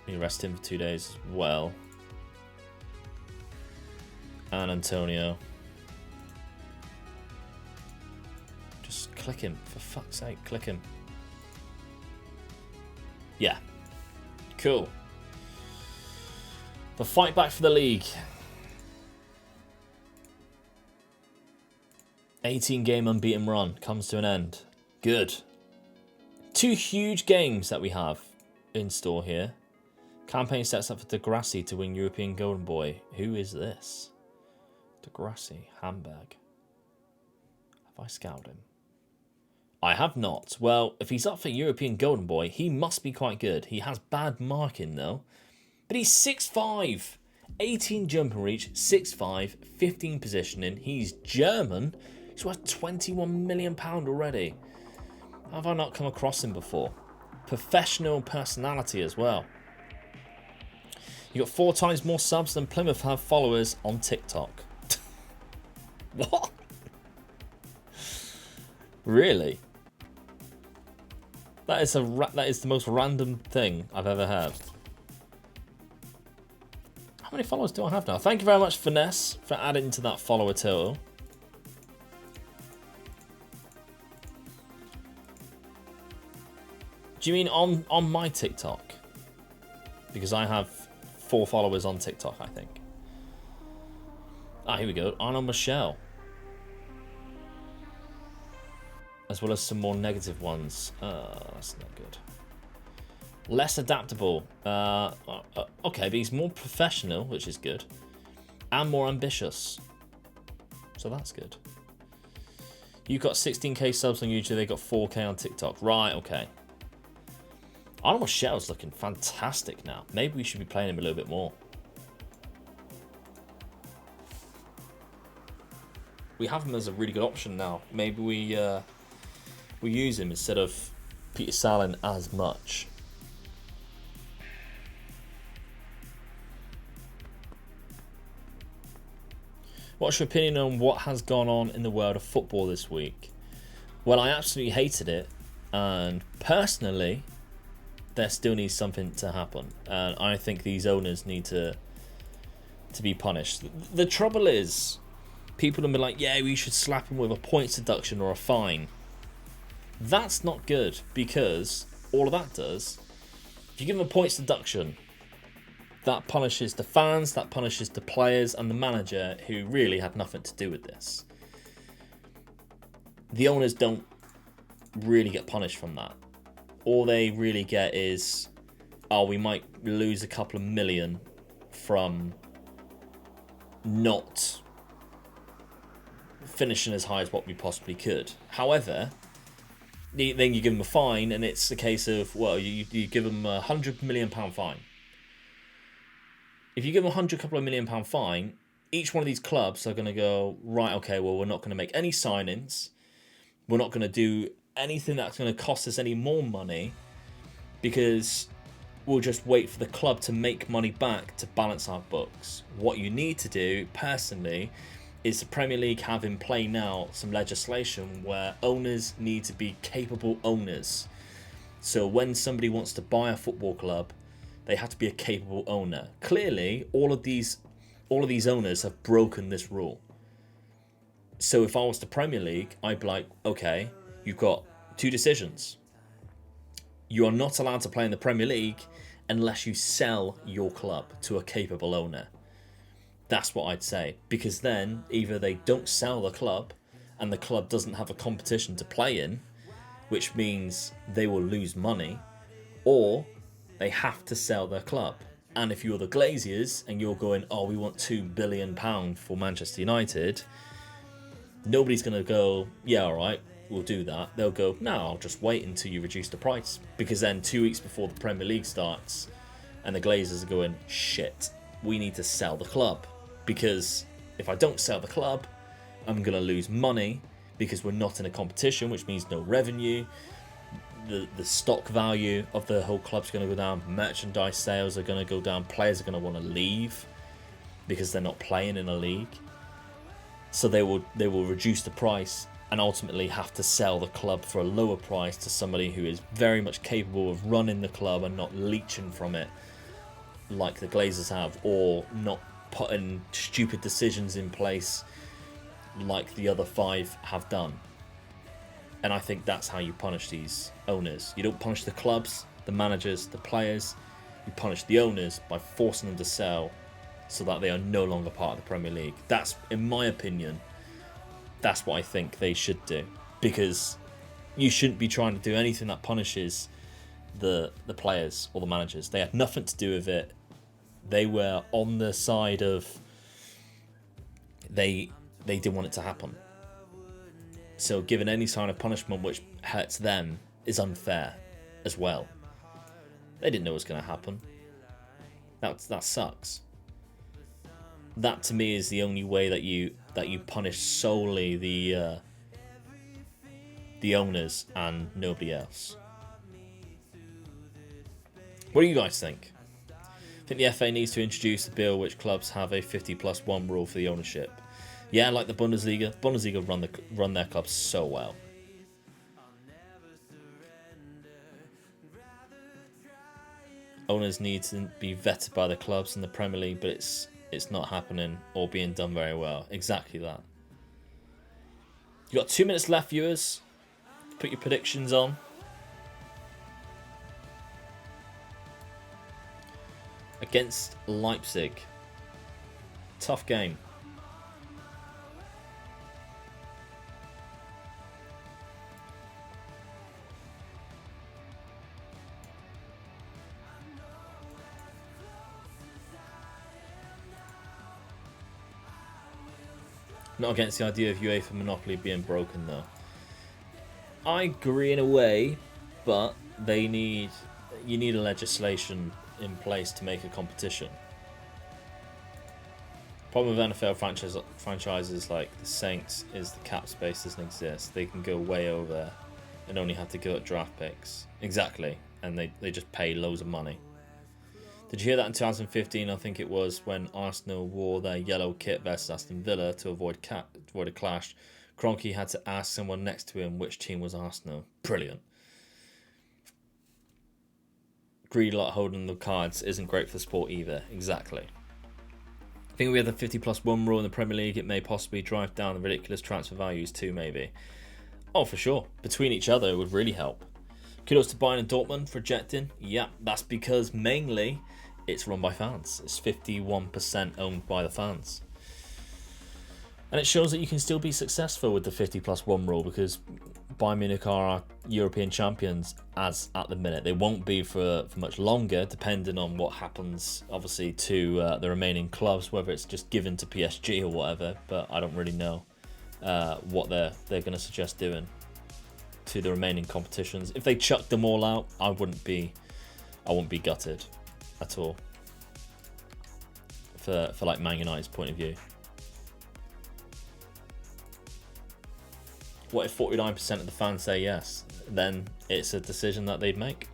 we rest him for 2 days as well. And Antonio. Just click him, for fuck's sake, click him. Yeah. Cool. The fight back for the league. 18-game unbeaten run comes to an end. Good. 2 huge games that we have in store here. Campaign sets up for Degrassi to win European Golden Boy. Who is this? Degrassi, Hamburg. Have I scouted him? I have not. Well, if he's up for European Golden Boy, he must be quite good. He has bad marking though. But he's 6'5", 18 jump and reach, 6'5", 15 positioning. He's German. He's worth £21 million already. Have I not come across him before? Professional personality as well. You got 4 times more subs than Plymouth have followers on TikTok. What? Really? That is the most random thing I've ever heard. How many followers do I have now? Thank you very much, Finesse, for adding to that follower total. Do you mean on my TikTok? Because I have 4 followers on TikTok, I think. Ah, here we go. Arnold Michelle. As well as some more negative ones. That's not good. Less adaptable. Okay, but he's more professional, which is good. And more ambitious. So that's good. You got 16k subs on YouTube, they got 4k on TikTok. Right, okay. Arnold Michelle's looking fantastic now. Maybe we should be playing him a little bit more. We have him as a really good option now. Maybe we use him instead of Peter Sallin as much. What's your opinion on what has gone on in the world of football this week? Well, I absolutely hated it, and personally, there still needs something to happen, and I think these owners need to be punished. The trouble is, people have been like, yeah, we should slap them with a points deduction or a fine. That's not good, because all of that does, if you give them a points deduction, that punishes the fans, that punishes the players and the manager who really had nothing to do with this. The owners don't really get punished from that. All they really get is, oh, we might lose a couple of million from not finishing as high as what we possibly could. However, then you give them a fine, and it's a case of, well, you give them £100 million fine. If you give them couple of £100 million fine, each one of these clubs are going to go, right, okay, well, we're not going to make any signings. We're not going to do anything that's going to cost us any more money, because we'll just wait for the club to make money back to balance our books. What you need to do, personally, is the Premier League have in play now some legislation where owners need to be capable owners. So when somebody wants to buy a football club, they have to be a capable owner. Clearly, all of these owners have broken this rule. So if I was the Premier League, I'd be like, okay, you've got 2 decisions. You are not allowed to play in the Premier League unless you sell your club to a capable owner. That's what I'd say. Because then either they don't sell the club and the club doesn't have a competition to play in, which means they will lose money, or they have to sell their club. And if you're the Glaziers and you're going, oh, we want £2 billion for Manchester United, nobody's going to go, yeah, all right, we'll do that. They'll go, no, I'll just wait until you reduce the price. Because then 2 weeks before the Premier League starts, and the Glazers are going, shit, we need to sell the club. Because if I don't sell the club, I'm going to lose money, because we're not in a competition, which means no revenue. The stock value of the whole club's going to go down. Merchandise sales are going to go down. Players are going to want to leave because they're not playing in a league. So they will reduce the price and ultimately have to sell the club for a lower price to somebody who is very much capable of running the club and not leeching from it like the Glazers have, or not putting stupid decisions in place like the other 5 have done. And I think that's how you punish these owners. You don't punish the clubs, the managers, the players. You punish the owners by forcing them to sell so that they are no longer part of the Premier League. That's, in my opinion, that's what I think they should do. Because you shouldn't be trying to do anything that punishes the players or the managers. They had nothing to do with it. They were on the side of they didn't want it to happen. So giving any sign of punishment which hurts them is unfair as well. They didn't know it was going to happen. That sucks. That to me is the only way that you punish solely the the owners and nobody else. What do you guys think? I think the FA needs to introduce a bill which clubs have a 50+1 rule for the ownership. Yeah, like the Bundesliga. Bundesliga run their clubs so well. Owners need to be vetted by the clubs in the Premier League, but it's not happening or being done very well. Exactly that. You got 2 minutes left, viewers. Put your predictions on. Against Leipzig. Tough game. Not against the idea of UEFA monopoly being broken though. I agree in a way, but you need a legislation in place to make a competition. Problem with NFL franchises like the Saints is the cap space doesn't exist. They can go way over and only have to go at draft picks. Exactly. And they just pay loads of money. Did you hear that in 2015, I think it was, when Arsenal wore their yellow kit versus Aston Villa to avoid a clash, Kroenke had to ask someone next to him which team was Arsenal. Brilliant. Greedy lot holding the cards isn't great for the sport either. Exactly. I think we have the 50+1 rule in the Premier League. It may possibly drive down the ridiculous transfer values too, maybe. Oh, for sure. Between each other, it would really help. Kudos to Bayern and Dortmund for ejecting. Yeah, that's because mainly it's run by fans. It's 51% owned by the fans. And it shows that you can still be successful with the 50+1 rule, because Bayern Munich are European champions as at the minute. They won't be for much longer, depending on what happens, obviously, to the remaining clubs, whether it's just given to PSG or whatever. But I don't really know what they're going to suggest doing to the remaining competitions. If they chucked them all out, I wouldn't be gutted at all. For like Man United's point of view. What if 49% of the fans say yes? Then it's a decision that they'd make.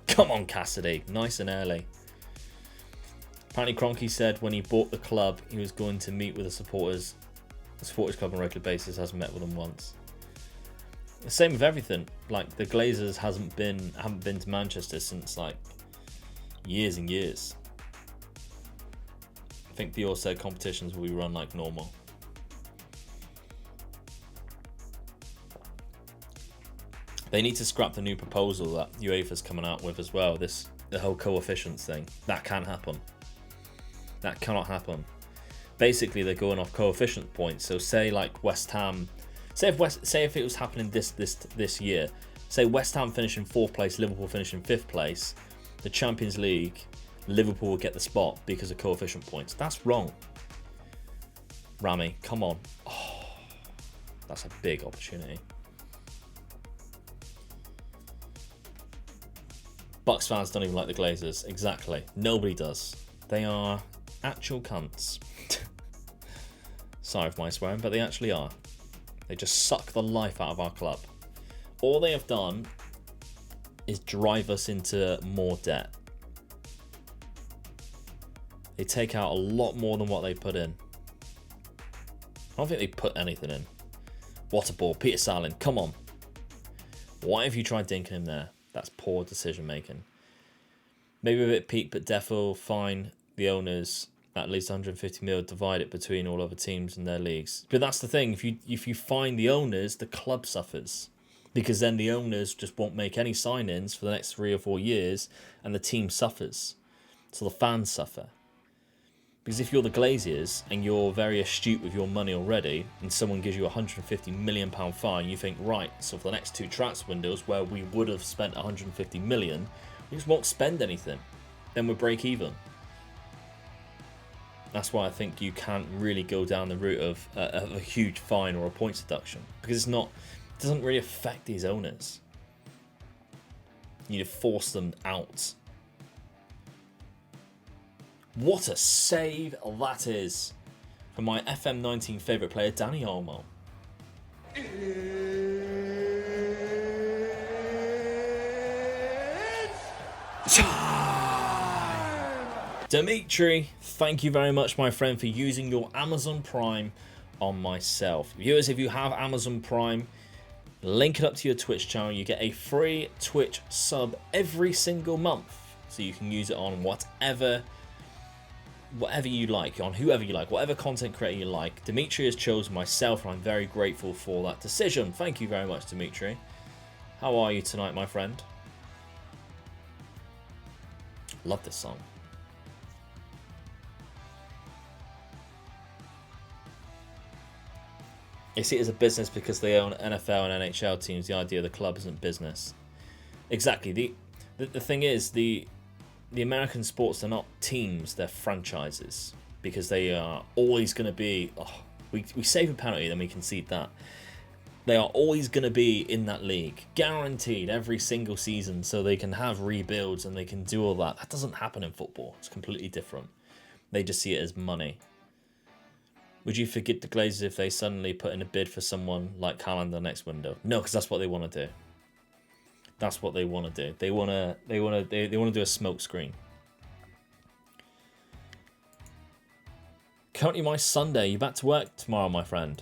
Come on, Cassidy. Nice and early. Apparently Kroenke said when he bought the club, he was going to meet with the supporters club on a regular basis. Hasn't met with them once. The same with everything. Like the Glazers haven't been to Manchester since like years and years. I think Dior said competitions will be run like normal. They need to scrap the new proposal that UEFA's coming out with as well. The whole coefficients thing. That can't happen. That cannot happen. Basically, they're going off coefficient points. So say like West Ham, say if it was happening this year, say West Ham finish in 4th place, Liverpool finish in 5th place, the Champions League, Liverpool will get the spot because of coefficient points. That's wrong. Rami, come on. Oh, that's a big opportunity. Bucks fans don't even like the Glazers. Exactly. Nobody does. They are actual cunts. Sorry for my swearing, but they actually are. They just suck the life out of our club. All they have done is drive us into more debt. They take out a lot more than what they put in. I don't think they put anything in. What a ball. Peter Salin, come on. Why have you tried dinking him there? That's poor decision making. Maybe a bit peak, but defo fine the owners at least 150 mil, divide it between all other teams in their leagues. But that's the thing. If you fine the owners, the club suffers, because then the owners just won't make any sign-ins for the next 3 or 4 years, and the team suffers. So the fans suffer. Because if you're the Glaziers and you're very astute with your money already, and someone gives you a £150 million fine, you think, right, so for the next 2 transfer windows where we would have spent 150 million, we just won't spend anything. Then we'll break even. That's why I think you can't really go down the route of a huge fine or a points deduction, because it doesn't really affect these owners. You need to force them out. What a save that is from my FM19 favourite player, Dani Olmo. Dimitri, thank you very much, my friend, for using your Amazon Prime on myself. Viewers, if you have Amazon Prime, link it up to your Twitch channel. You get a free Twitch sub every single month, so you can use it on whatever you like, on whoever you like, whatever content creator you like. Dimitri has chosen myself, and I'm very grateful for that decision. Thank you very much, Dimitri. How are you tonight, my friend? Love this song. They see it as a business because they own NFL and NHL teams. The idea of the club isn't business. Exactly. The thing is, the American sports are not teams, they're franchises. Because they are always going to be... Oh, we save a penalty, then we concede that. They are always going to be in that league. Guaranteed every single season, so they can have rebuilds and they can do all that. That doesn't happen in football. It's completely different. They just see it as money. Would you forget the Glazers if they suddenly put in a bid for someone like Haaland next window? No, because that's what they want to do. That's what they want to do. They want to do a smoke screen. Currently my Sunday. You back to work tomorrow, my friend?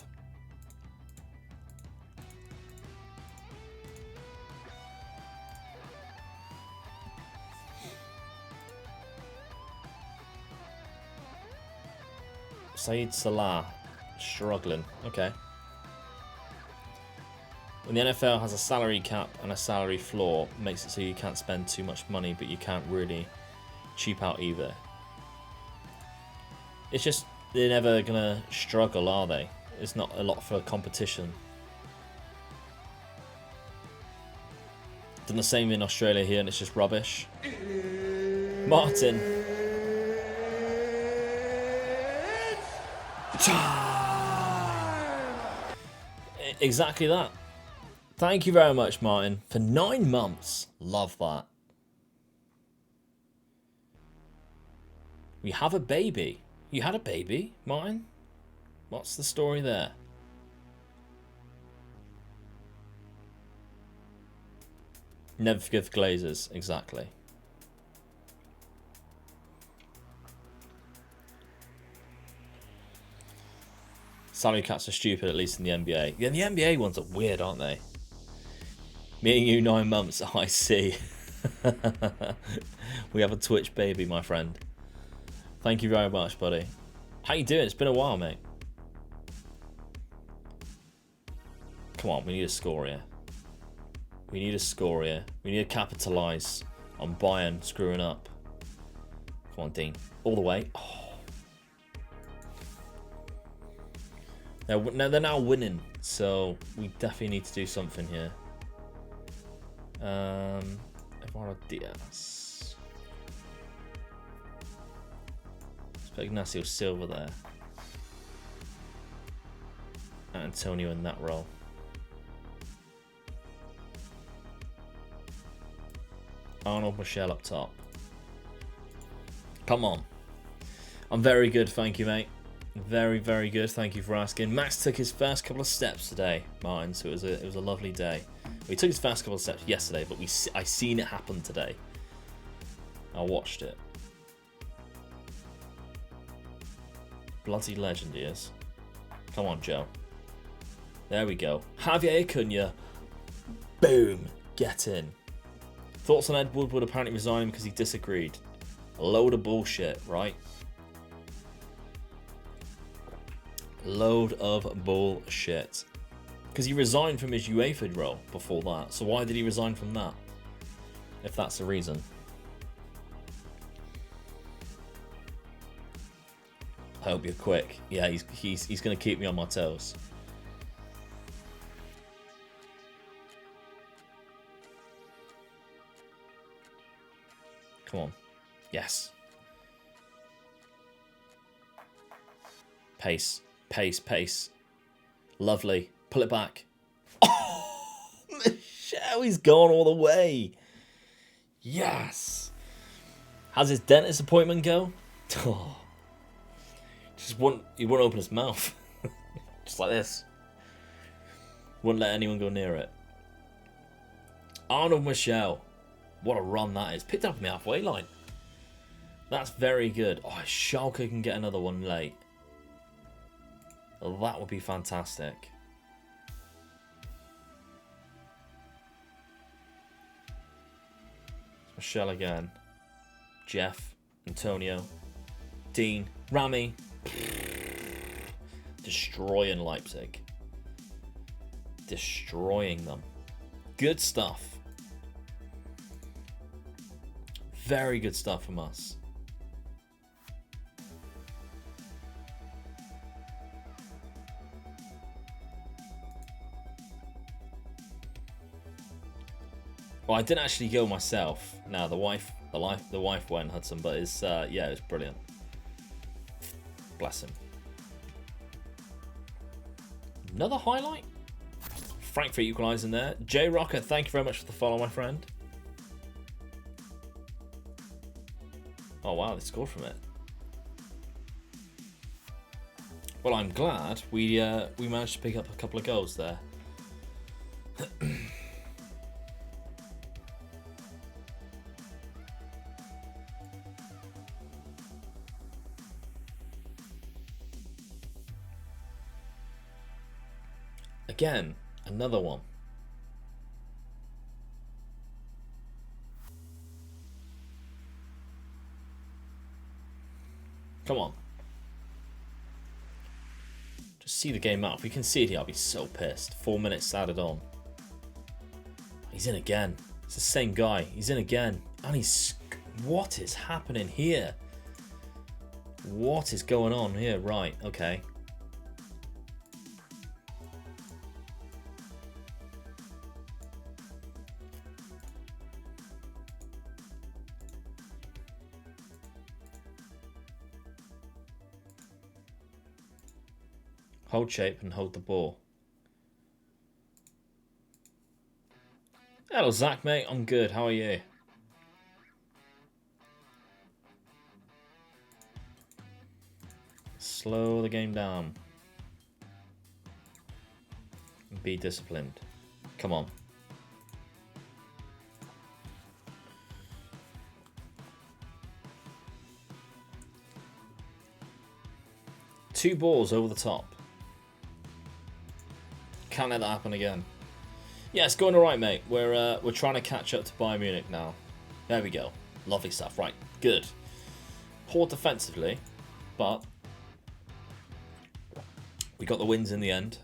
Saeed Salah, struggling. Okay. When the NFL has a salary cap and a salary floor, makes it so you can't spend too much money, but you can't really cheap out either. It's just, they're never going to struggle, are they? It's not a lot for competition. Done the same in Australia here, and it's just rubbish. Martin. Exactly that. Thank you very much, Martin, for 9 months. Love that. We have a baby. You had a baby, Martin? What's the story there? Never forgive Glazers. Exactly. Salary caps are stupid, at least in the NBA. Yeah, the NBA ones are weird, aren't they? Me and you, 9 months. Oh, I see. We have a Twitch baby, my friend. Thank you very much, buddy. How you doing? It's been a while, mate. Come on, we need a score here. We need a score here. We need to capitalise on Bayern screwing up. Come on, Dean. All the way. Oh. They're now winning, so we definitely need to do something here. Eduardo Diaz. Let's put Ignacio Silva there. Antonio in that role. Arnold Michel up top. Come on. I'm very good, thank you, mate. Very, very good. Thank you for asking. Max took his first couple of steps today, Martin. So it was a lovely day. He took his first couple of steps yesterday, but I seen it happen today. I watched it. Bloody legend he is. Come on, Joe. There we go. Javier Acuna. Boom. Get in. Thoughts on Ed Woodward apparently resigning because he disagreed. A load of bullshit, right? Load of bullshit. Because he resigned from his UEFA role before that. So why did he resign from that? If that's the reason. I hope you're quick. Yeah, he's going to keep me on my toes. Come on. Yes. Pace. Pace, pace. Lovely. Pull it back. Oh, Michelle, he's gone all the way. Yes. How's his dentist appointment go? Oh. He wouldn't open his mouth. Just like this. Wouldn't let anyone go near it. Arnold Michel. What a run that is. Picked up on the halfway line. That's very good. Oh, Schalke can get another one late. That would be fantastic. Michelle again. Jeff. Antonio. Dean. Rami. Destroying Leipzig. Destroying them. Good stuff. Very good stuff from us. Well, I didn't actually go myself. No, the wife went, Hudson, but it's yeah, it's brilliant. Bless him. Another highlight. Frankfurt equalising there. J Rocker, thank you very much for the follow, my friend. Oh wow, they scored from it. Well, I'm glad we managed to pick up a couple of goals there. Again, another one. Come on. Just see the game out. If we can see it here, I'll be so pissed. 4 minutes added on. He's in again. It's the same guy. He's in again. And he's... What is happening here? What is going on here? Right, okay. Hold shape and hold the ball. Hello, Zach, mate. I'm good. How are you? Slow the game down. Be disciplined. Come on. Two balls over the top. Can't let that happen again. Yeah, it's going alright, mate. We're trying to catch up to Bayern Munich now. There we go. Lovely stuff. Right, good. Poor defensively, but we got the wins in the end.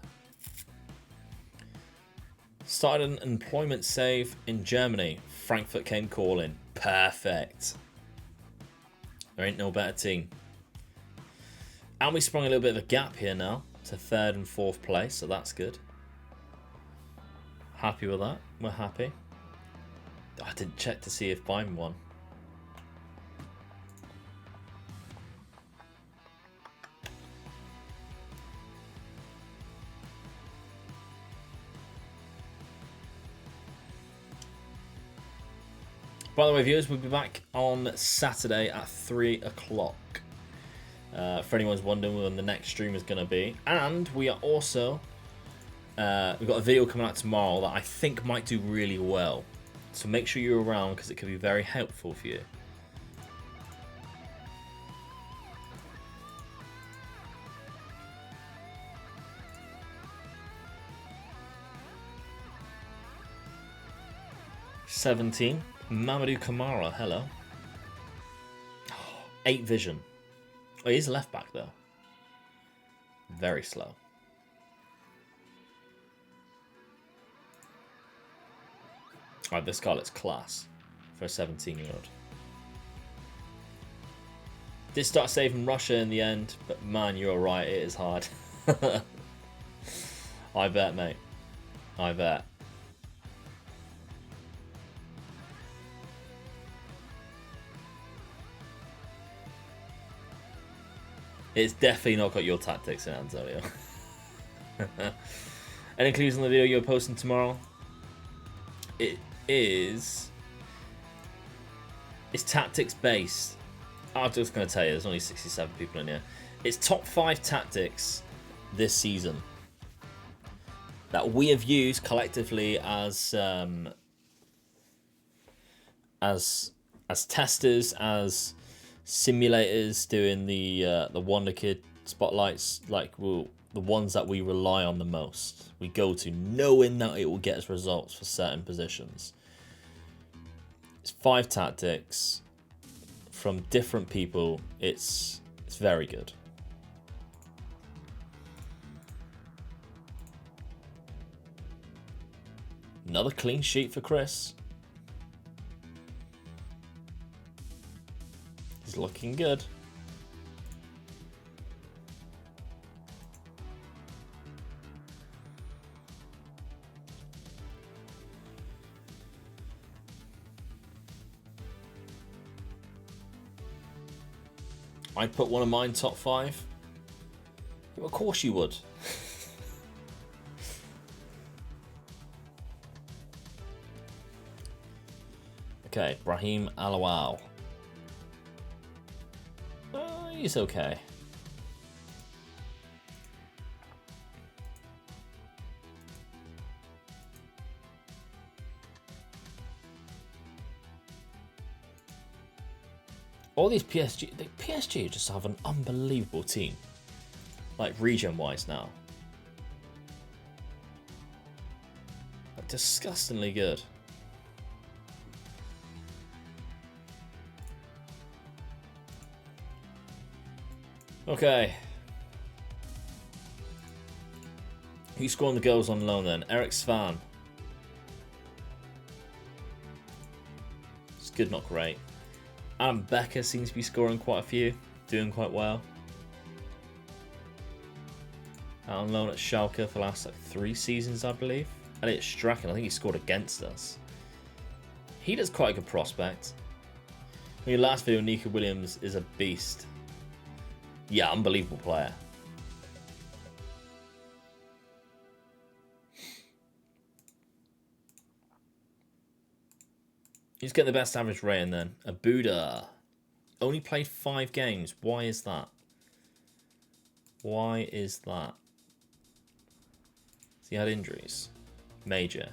Started an employment save in Germany. Frankfurt came calling. Perfect. There ain't no better team. And we sprung a little bit of a gap here now to 3rd and 4th place, so that's good. Happy with that. We're happy. I didn't check to see if Bayern won. By the way, viewers, we'll be back on Saturday at 3 o'clock. For anyone's wondering when the next stream is going to be. And we are also... we've got a video coming out tomorrow that I think might do really well. So make sure you're around because it could be very helpful for you. "17. Mamadou Kamara, hello. 8 vision. Oh, he's left back though. Very slow. Alright, this guy looks class for a 17-year-old. Did start saving Russia in the end, but man, you're right, it is hard. I bet, mate. I bet. It's definitely not got your tactics in, Antonio. Any clues on the video you're posting tomorrow? It's tactics based. I'm just going to tell you, there's only 67 people in here. It's top 5 tactics this season that we have used collectively as as testers, as simulators doing the Wonder Kid spotlights, like the ones that we rely on the most. We go to knowing that it will get us results for certain positions. It's 5 tactics from different people. It's very good. Another clean sheet for Chris. He's looking good. I'd put one of mine top 5. Of course you would. Okay, Brahim Alawal. He's okay. All these PSG just have an unbelievable team. Like region-wise now. Like, disgustingly good. Okay. Who's scoring the goals on loan then? Eric Svan. It's good, not great. Adam Becker seems to be scoring quite a few. Doing quite well. Out on loan at Schalke for the last like 3 seasons, I believe. Elliot Strachan, I think he scored against us. He does quite a good prospect. In your last video, Nico Williams is a beast. Yeah, unbelievable player. He's getting the best average rating then. Abuda. Only played 5 games. Why is that? Why is that? Has he had injuries? Major.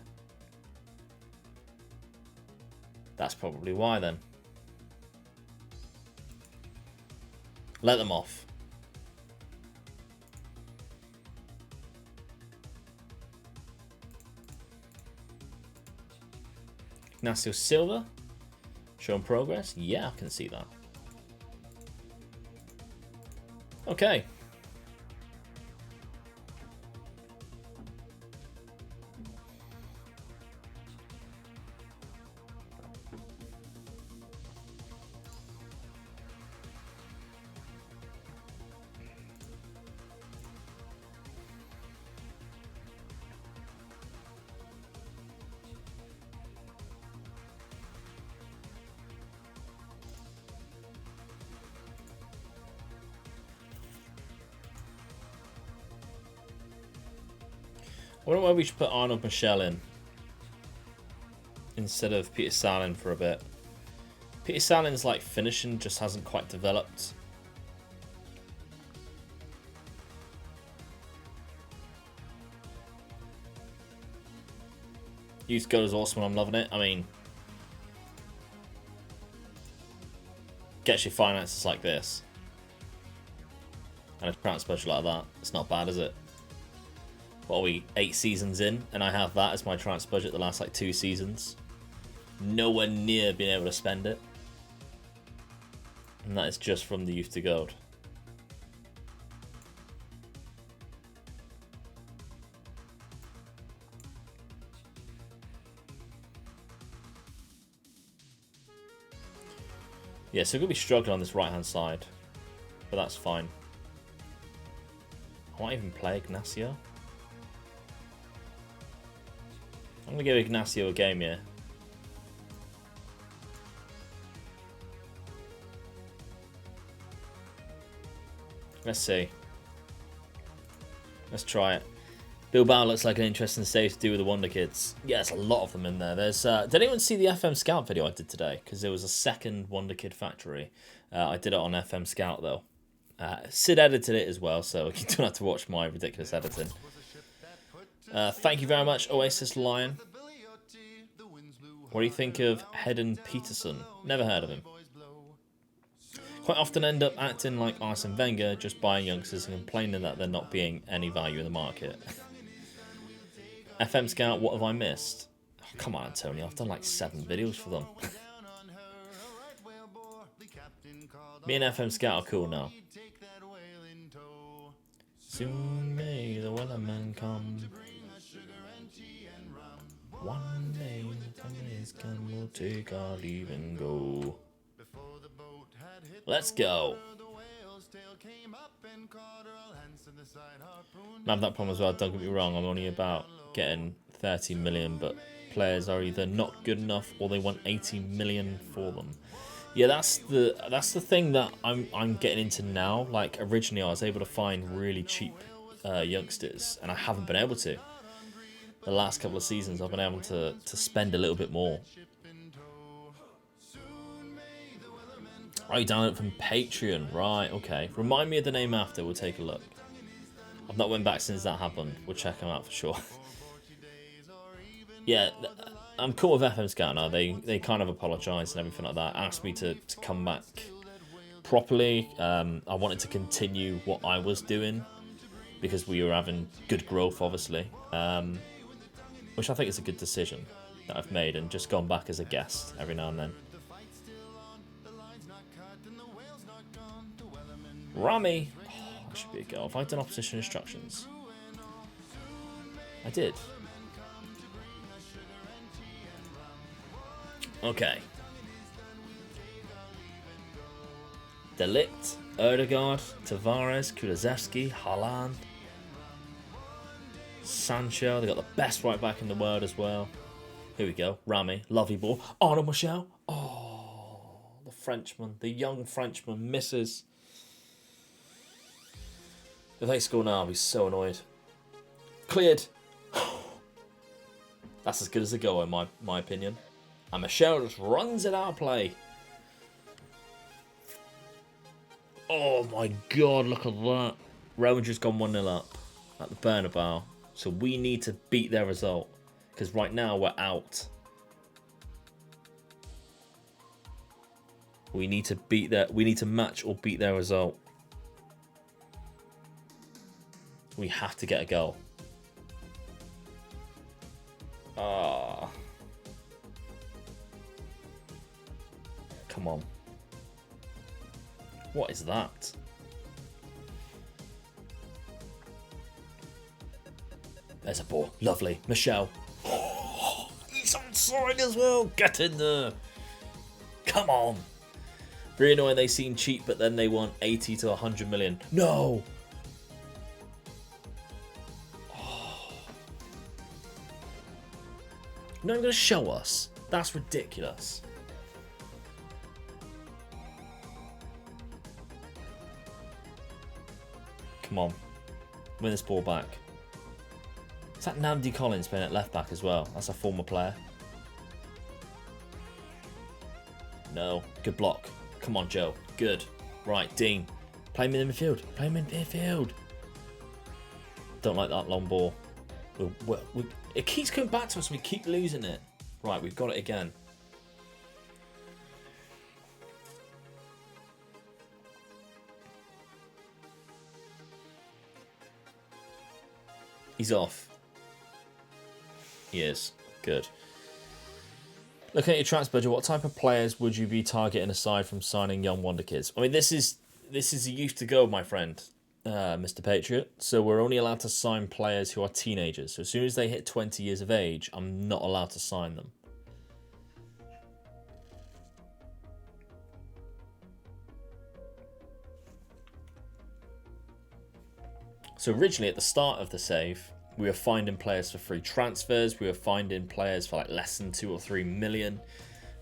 That's probably why then. Let them off. Ignacio Silva. Showing progress. Yeah, I can see that. Okay. I wonder why we should put Arnold Michel in instead of Peter Salin for a bit. Peter Salin's like finishing just hasn't quite developed. Youth Goal is awesome and I'm loving it. I mean, gets your finances like this. And a transfer budget like that. It's not bad, is it? What are we, 8 seasons in, and I have that as my transfer budget the last like 2 seasons. Nowhere near being able to spend it. And that is just from the Youth to Gold. Yeah, so we're going to be struggling on this right hand side. But that's fine. I won't even play Ignacio. I'm going to give Ignacio a game here. Let's see. Let's try it. Bilbao looks like an interesting save to do with the Wonder Kids. Yeah, there's a lot of them in there. There's. Did anyone see the FM Scout video I did today? Because there was a second Wonder Kid factory. I did it on FM Scout though. Sid edited it as well, so you don't have to watch my ridiculous editing. Thank you very much, Oasis Lion. What do you think of Hedden Peterson? Never heard of him. Quite often end up acting like Arsene Wenger, just buying youngsters and complaining that they're not being any value in the market. FM Scout, what have I missed? Oh, come on, Antonio, I've done like 7 videos for them. Me and FM Scout are cool now. Soon may the Wellerman come. One day the time is come, we'll take our leave and go. Let's go. I have that problem as well, don't get me wrong, I'm only about getting 30 million, but players are either not good enough or they want 80 million for them. Yeah, that's the thing that I'm getting into now. Like, originally I was able to find really cheap youngsters, and I haven't been able to. The last couple of seasons I've been able to spend a little bit more. Oh, you download it from Patreon, right? Okay. Remind me of the name after. We'll take a look. I've not went back since that happened. We'll check them out for sure. Yeah, I'm cool with FM Scout now. They kind of apologised and everything like that. Asked me to come back properly. I wanted to continue what I was doing because we were having good growth, obviously. Which I think is a good decision that I've made, and just gone back as a guest every now and then. Rami! Oh, that should be a goal. Have I done opposition instructions? I did. Okay. Delict, Erdegaard, Tavares, Kulusevski, Haaland, Sancho. They got the best right back in the world as well. Here we go. Rami, lovely ball. Arnaud Michel. Oh, the Frenchman, the young Frenchman misses. If they score now, I'll be so annoyed. Cleared. That's as good as a go in my opinion. And Michel just runs it out of play. Oh my god, look at that. Real Madrid's gone 1-0 up at the Bernabeu. So we need to beat their result. Because right now we're out. We need to beat their... We need to match or beat their result. We have to get a goal. Ah. Come on. What is that? There's a ball. Lovely. Michel. Oh, he's onside as well. Get in there. Come on. Very annoying. They seem cheap, but then they want 80 to 100 million. No. Oh. Not even going to show us. That's ridiculous. Come on. Win this ball back. Is that Namdi Collins playing at left back as well? That's a former player. No. Good block. Come on, Joe. Good. Right, Dean. Play him in the midfield. Play him in midfield. Don't like that long ball. It keeps coming back to us and we keep losing it. Right, we've got it again. He's off. He is. Good. Looking at your transfer budget, what type of players would you be targeting aside from signing young wonder kids? I mean, this is a youth to go, my friend, Mr. Patriot. So we're only allowed to sign players who are teenagers. So as soon as they hit 20 years of age, I'm not allowed to sign them. So originally at the start of the save, we were finding players for free transfers. We were finding players for like less than 2 or 3 million.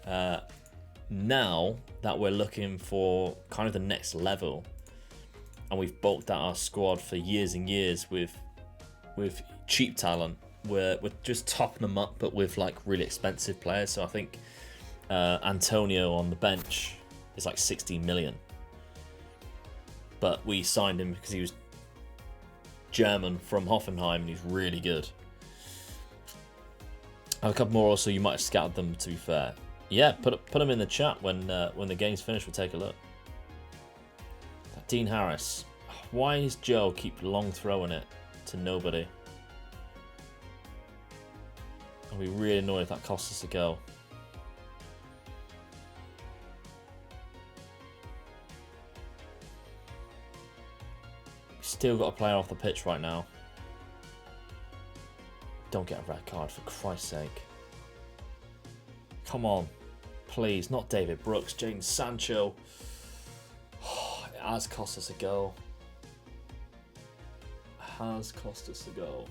Now that we're looking for kind of the next level, and we've bulked out our squad for years and years with cheap talent, we're just topping them up, but with like really expensive players. So I think Antonio on the bench is like 16 million. But we signed him because he was German from Hoffenheim and he's really good. A couple more also, you might have scouted them, to be fair. Yeah, put them in the chat when the game's finished. We'll take a look. Dean Harris. Why does Joe keep long throwing it to nobody? I'll be really annoyed if that costs us a goal. Still got a player off the pitch right now. Don't get a red card, for Christ's sake. Come on. Please, not David Brooks, Jadon Sancho. It has cost us a goal. It has cost us a goal.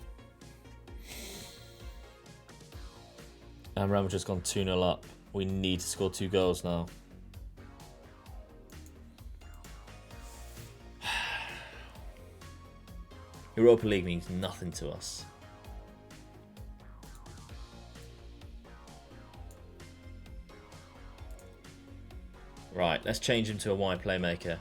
And Real Madrid's gone 2-0 up. We need to score 2 goals now. Europa League means nothing to us. Right, let's change him to a wide playmaker.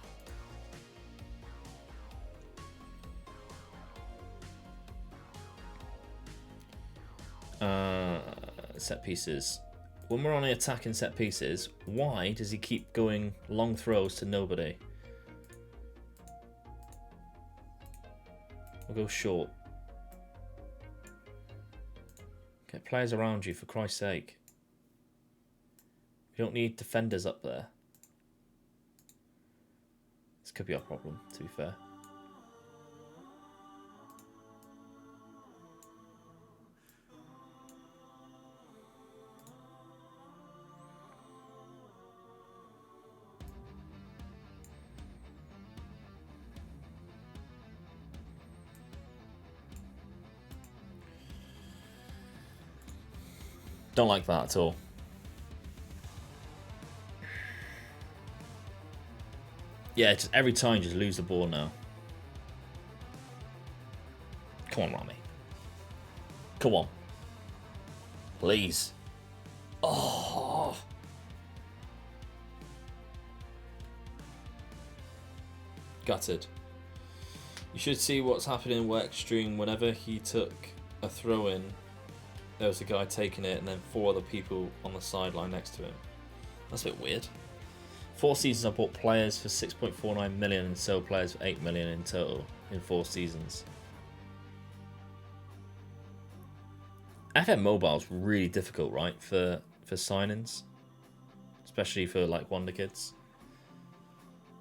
Set pieces. When we're on the attacking set pieces, why does he keep going long throws to nobody? We'll go short. Get players around you, for Christ's sake. You don't need defenders up there. This could be our problem, to be fair. Don't like that at all. Yeah, just every time just lose the ball now. Come on, Rami. Come on. Please. Oh. Gutted. You should see what's happening in Work Stream whenever he took a throw in. There was a guy taking it and then 4 other people on the sideline next to him. That's a bit weird. 4 seasons I bought players for 6.49 million and sold players for 8 million in total in 4 seasons. FM Mobile's really difficult, right, for signings, especially for like wonder kids.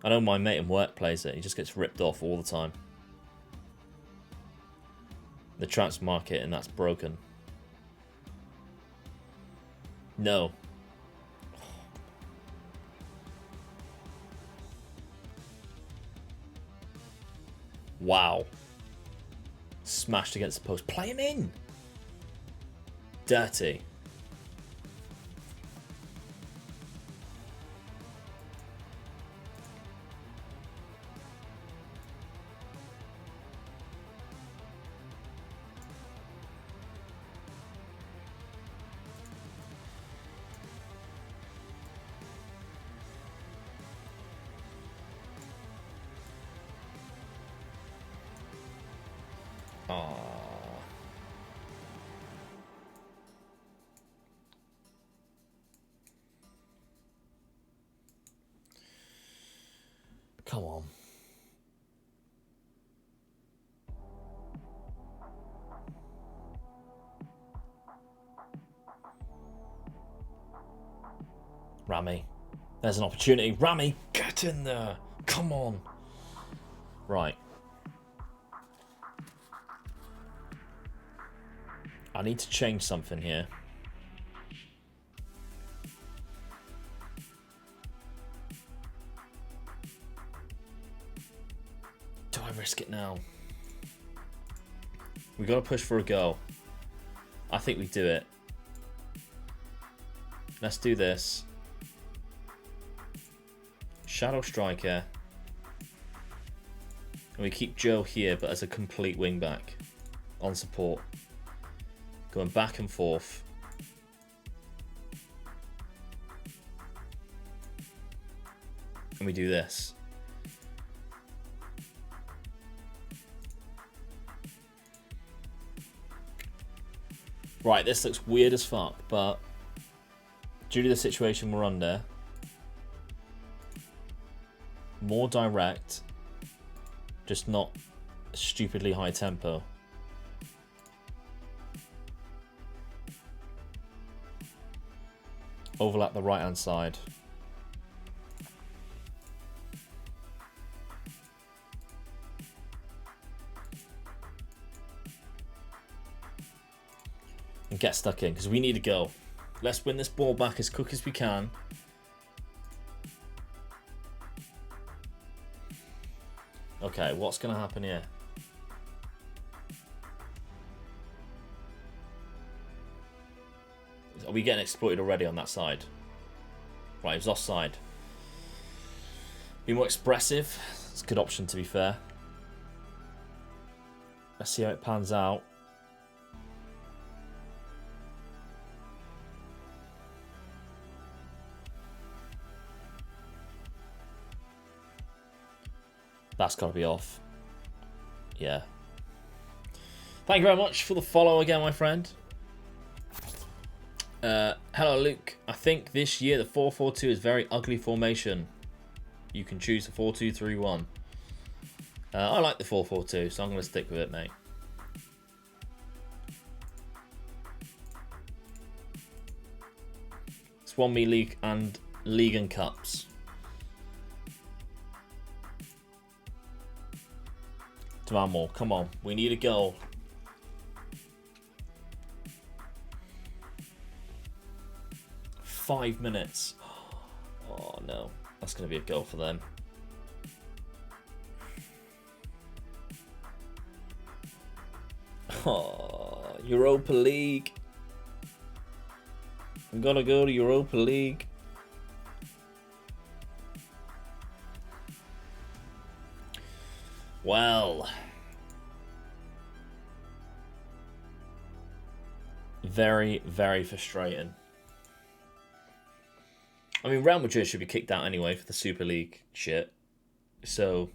I know my mate in work plays it. He just gets ripped off all the time. The transfer market, and that's broken. No. Wow. Smashed against the post. Play him in. Dirty. Come on. Rami. There's an opportunity. Rami, get in there. Come on. Right. I need to change something here. Do I risk it now? We got to push for a goal. I think we do it. Let's do this. Shadow striker. And we keep Joe here, but as a complete wing back on support. Going back and forth. And we do this. Right, this looks weird as fuck, but due to the situation we're under, more direct, just not stupidly high tempo. Overlap the right hand side. And get stuck in, because we need to go. Let's win this ball back as quick as we can. Okay, what's going to happen here? Are we getting exploited already on that side? Right, it was offside. Be more expressive. It's a good option, to be fair. Let's see how it pans out. That's got to be off. Yeah. Thank you very much for the follow again, my friend. Hello, Luke. I think this year the 4-4-2 is very ugly formation. You can choose the 4-2-3-1. I like the 4-4-2, so I'm going to stick with it, mate. It's won me league and cups. Demand come on. We need a goal. Five minutes. Oh no, that's going to be a goal for them. Oh, Europa League. I'm gonna go to Europa League. Well, very, very frustrating. I mean, Real Madrid should be kicked out anyway for the Super League shit. So,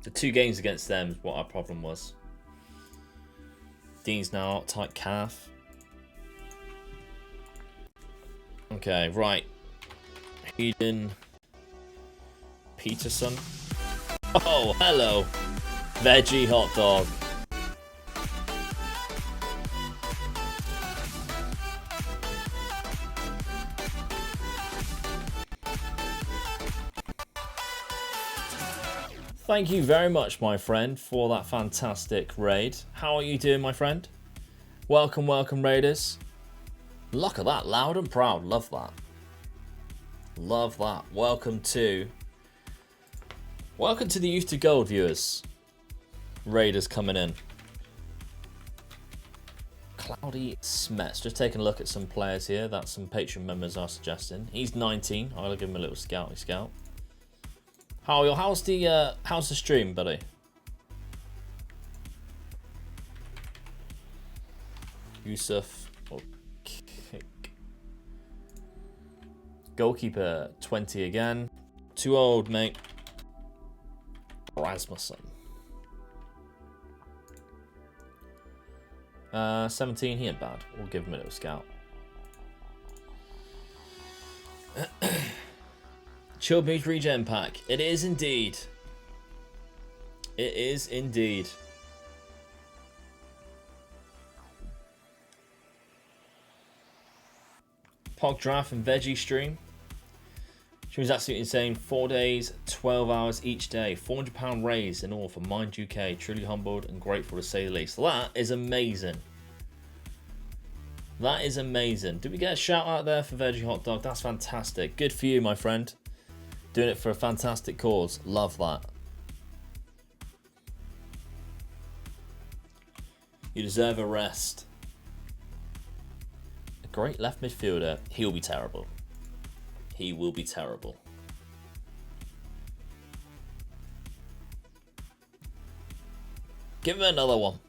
the 2 games against them is what our problem was. Dean's now out, tight calf. Okay, right. Hayden Peterson. Oh, hello. Veggie hot dog. Thank you very much, my friend, for that fantastic raid. How are you doing, my friend? Welcome, welcome, raiders. Look at that, loud and proud. Love that. Love that. Welcome to the Youth to Gold viewers. Raiders coming in. Cloudy Smets. Just taking a look at some players here that some Patreon members are suggesting. He's 19. I'll give him a little scouty scout. How's the stream, buddy? Yusuf. Goalkeeper 20 again. Too old, mate. Rasmussen. 17, he ain't bad. We'll give him a little scout. Chilled Mood Regen Pack. It is indeed. It is indeed. Pog Draft and Veggie stream. She was absolutely insane. 4 days, 12 hours each day. £400 raise in all for Mind UK. Truly humbled and grateful to say the least. That is amazing. That is amazing. Did we get a shout out there for Veggie Hot Dog? That's fantastic. Good for you, my friend. Doing it for a fantastic cause. Love that. You deserve a rest. A great left midfielder. He'll be terrible. He will be terrible. Give him another one.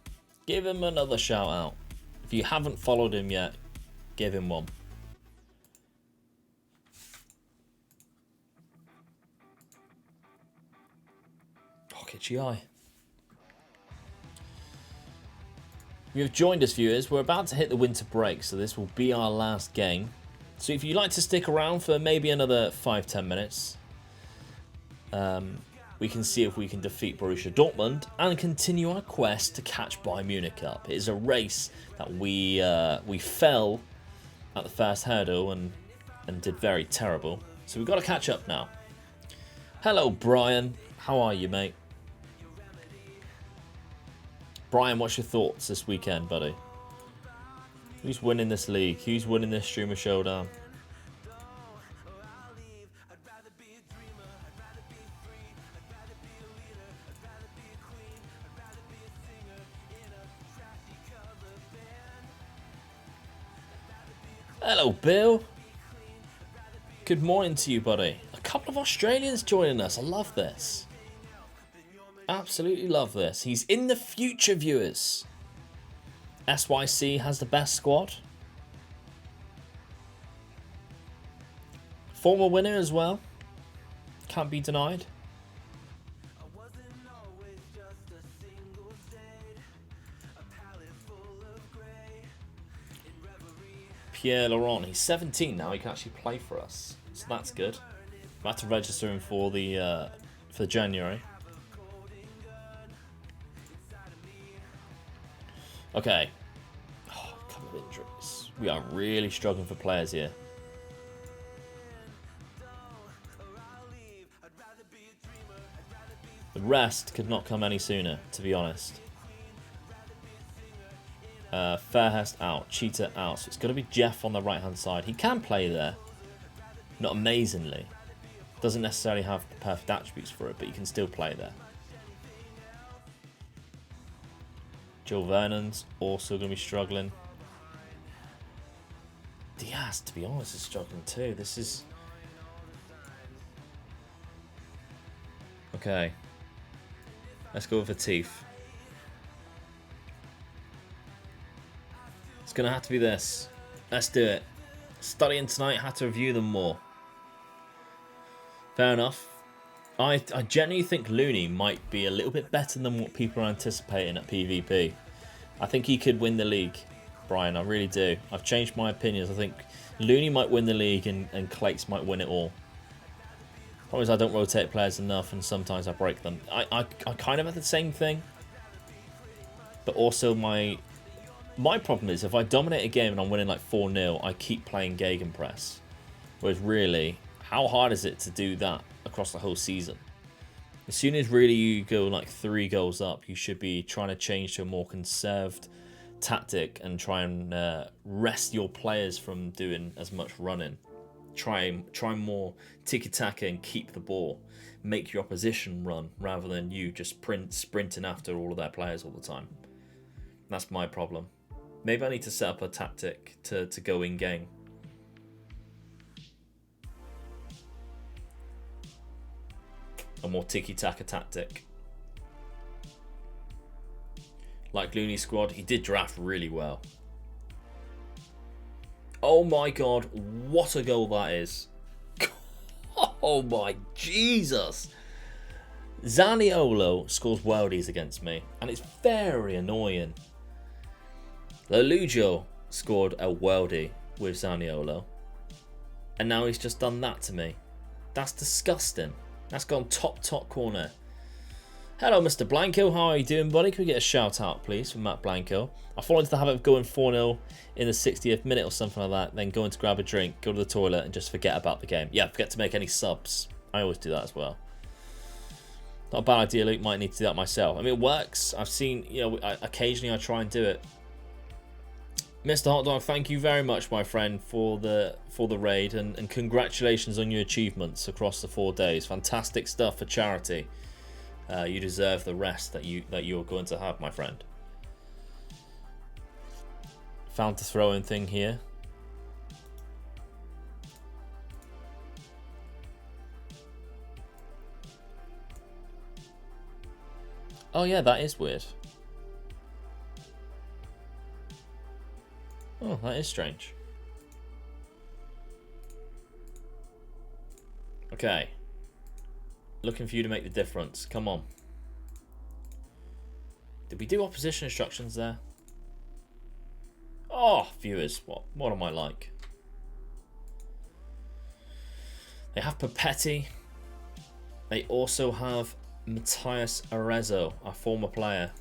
Give him another shout out. If you haven't followed him yet, give him one. itchy eye. If you have joined us, viewers, we're about to hit the winter break, so this will be our last game. So if you'd like to stick around for maybe another 5-10 minutes, we can see if we can defeat Borussia Dortmund and continue our quest to catch Bayern Munich up. It is a race that we fell at the first hurdle and did very terrible. So we've got to catch up now. Hello, Brian. How are you, mate? Brian, what's your thoughts this weekend, buddy? Who's winning this league? Who's winning this Streamer Showdown? Hello, Bill. Good morning to you, buddy. A couple of Australians joining us. I love this. Absolutely love this. He's in the future, viewers. SYC has the best squad. Former winner as well. Can't be denied. Pierre Laurent. He's 17 now. He can actually play for us, so that's good. I have to register him for January. Okay. Oh, a couple of injuries. We are really struggling for players here. The rest could not come any sooner, to be honest. Fairhurst out. Cheetah out. So it's going to be Jeff on the right-hand side. He can play there. Not amazingly. Doesn't necessarily have the perfect attributes for it, but he can still play there. Joe Vernon's also going to be struggling. Diaz, to be honest, is struggling too. This is... Okay. Let's go with Atif. It's going to have to be this. Let's do it. Studying tonight, had to review them more. Fair enough. I genuinely think Looney might be a little bit better than what people are anticipating at PvP. I think he could win the league, Brian. I really do. I've changed my opinions. I think Looney might win the league and Clates might win it all. Problem is I don't rotate players enough and sometimes I break them. I kind of have the same thing. But also my problem is if I dominate a game and I'm winning like 4-0, I keep playing Gegenpress. Whereas really, how hard is it to do that across the whole season? As soon as really you go like 3 goals up, you should be trying to change to a more conserved tactic and try and rest your players from doing as much running. Try more tiki-taka and keep the ball. Make your opposition run rather than you just sprinting after all of their players all the time. That's my problem. Maybe I need to set up a tactic to go in game. A more tiki-taka tactic. Like Looney squad, he did draft really well. Oh my god, what a goal that is. Oh my Jesus. Zaniolo scores worldies against me, and it's very annoying. Lelujo scored a worldie with Zaniolo, and now he's just done that to me. That's disgusting. That's gone top corner. Hello, Mr. Blanco. How are you doing, buddy? Can we get a shout out, please, from Matt Blanco? I fall into the habit of going 4-0 in the 60th minute or something like that, then going to grab a drink, go to the toilet, and just forget about the game. Yeah, forget to make any subs. I always do that as well. Not a bad idea, Luke. Might need to do that myself. I mean, it works. I've seen, occasionally I try and do it. Mr. Hot Dog, thank you very much, my friend, for the raid, and congratulations on your achievements across the 4 days. Fantastic stuff for charity. You deserve the rest that you're going to have, my friend. Found the throw-in thing here. Oh yeah, that is weird. Oh, that is strange. Okay. Looking for you to make the difference. Come on. Did we do opposition instructions there? Oh, viewers, what am I like? They have Papetti. They also have Matthias Arezzo, our former player.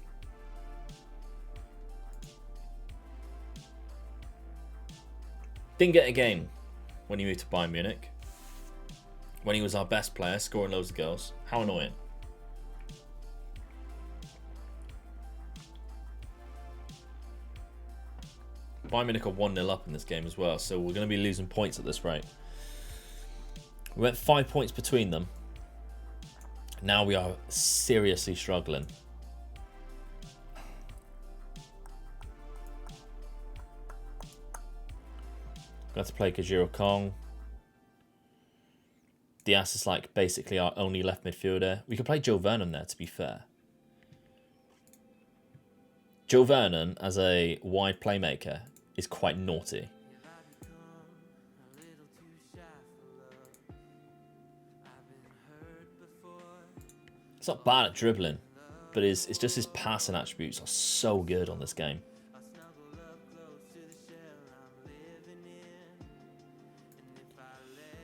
Didn't get a game when he moved to Bayern Munich. When he was our best player, scoring loads of goals. How annoying. Bayern Munich are 1-0 up in this game as well, so we're going to be losing points at this rate. We went 5 points between them. Now we are seriously struggling. Got to play Kajiro Kong. Diaz is like basically our only left midfielder. We could play Joe Vernon there, to be fair. Joe Vernon, as a wide playmaker, is quite naughty. It's not bad at dribbling, but it's just his passing attributes are so good on this game.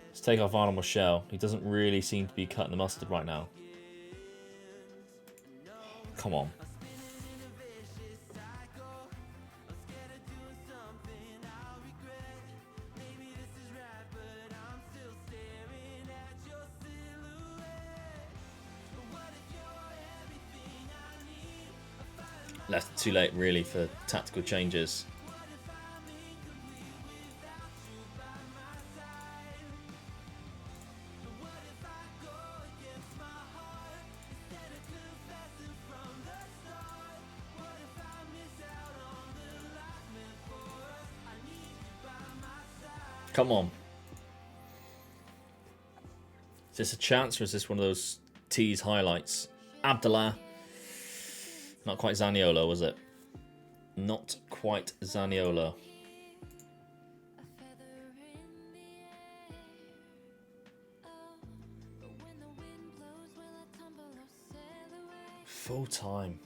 Let's take off Arnold Michel. He doesn't really seem to be cutting the mustard right now. Come on. Left too late, really, for tactical changes. Come on. Is this a chance or is this one of those tease highlights? Abdallah. Not quite Zaniolo, was it? Not quite Zaniolo. Full time.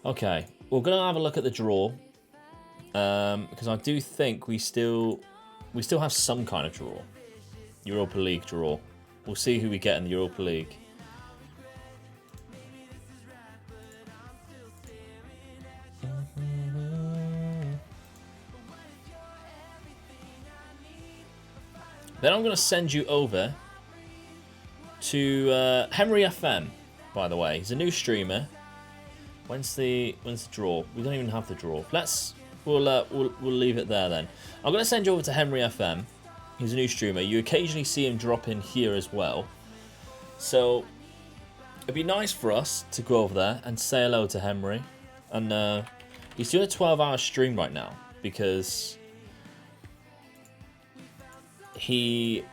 Okay, we're gonna have a look at the draw. Because I do think we still have some kind of draw. Europa League draw. We'll see who we get in the Europa League. Then I'm going to send you over to Henry FM, by the way. He's a new streamer. When's the draw? We don't even have the draw. We'll leave it there then. I'm going to send you over to Henry FM. He's a new streamer. You occasionally see him drop in here as well. So it'd be nice for us to go over there and say hello to Henry. And he's doing a 12-hour stream right now because he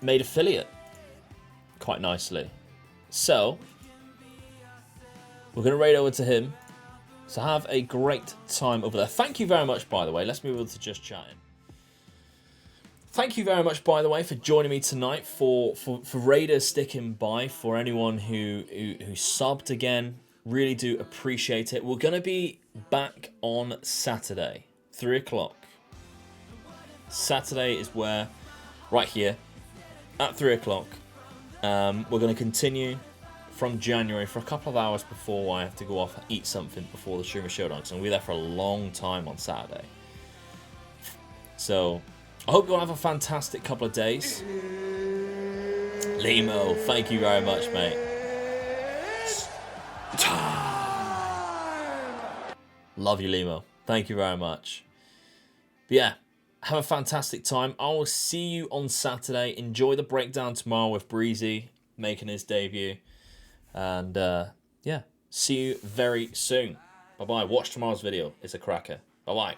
made affiliate quite nicely. So we're going to raid over to him. So have a great time over there. Thank you very much, by the way. Let's move on to just chatting. Thank you very much, by the way, for joining me tonight, for Raiders sticking by, for anyone who subbed again. Really do appreciate it. We're going to be back on Saturday, 3 o'clock. Saturday is where, right here, at 3 o'clock, we're going to continue from January for a couple of hours before I have to go off and eat something before the Streamer Showdown. So I'm going to be there for a long time on Saturday. So I hope you'll have a fantastic couple of days. Limo, thank you very much, mate. Love you, Limo. Thank you very much. But yeah, have a fantastic time. I will see you on Saturday. Enjoy the breakdown tomorrow with Breezy making his debut. And yeah, see you very soon. Bye-bye. Watch tomorrow's video. It's a cracker. Bye-bye.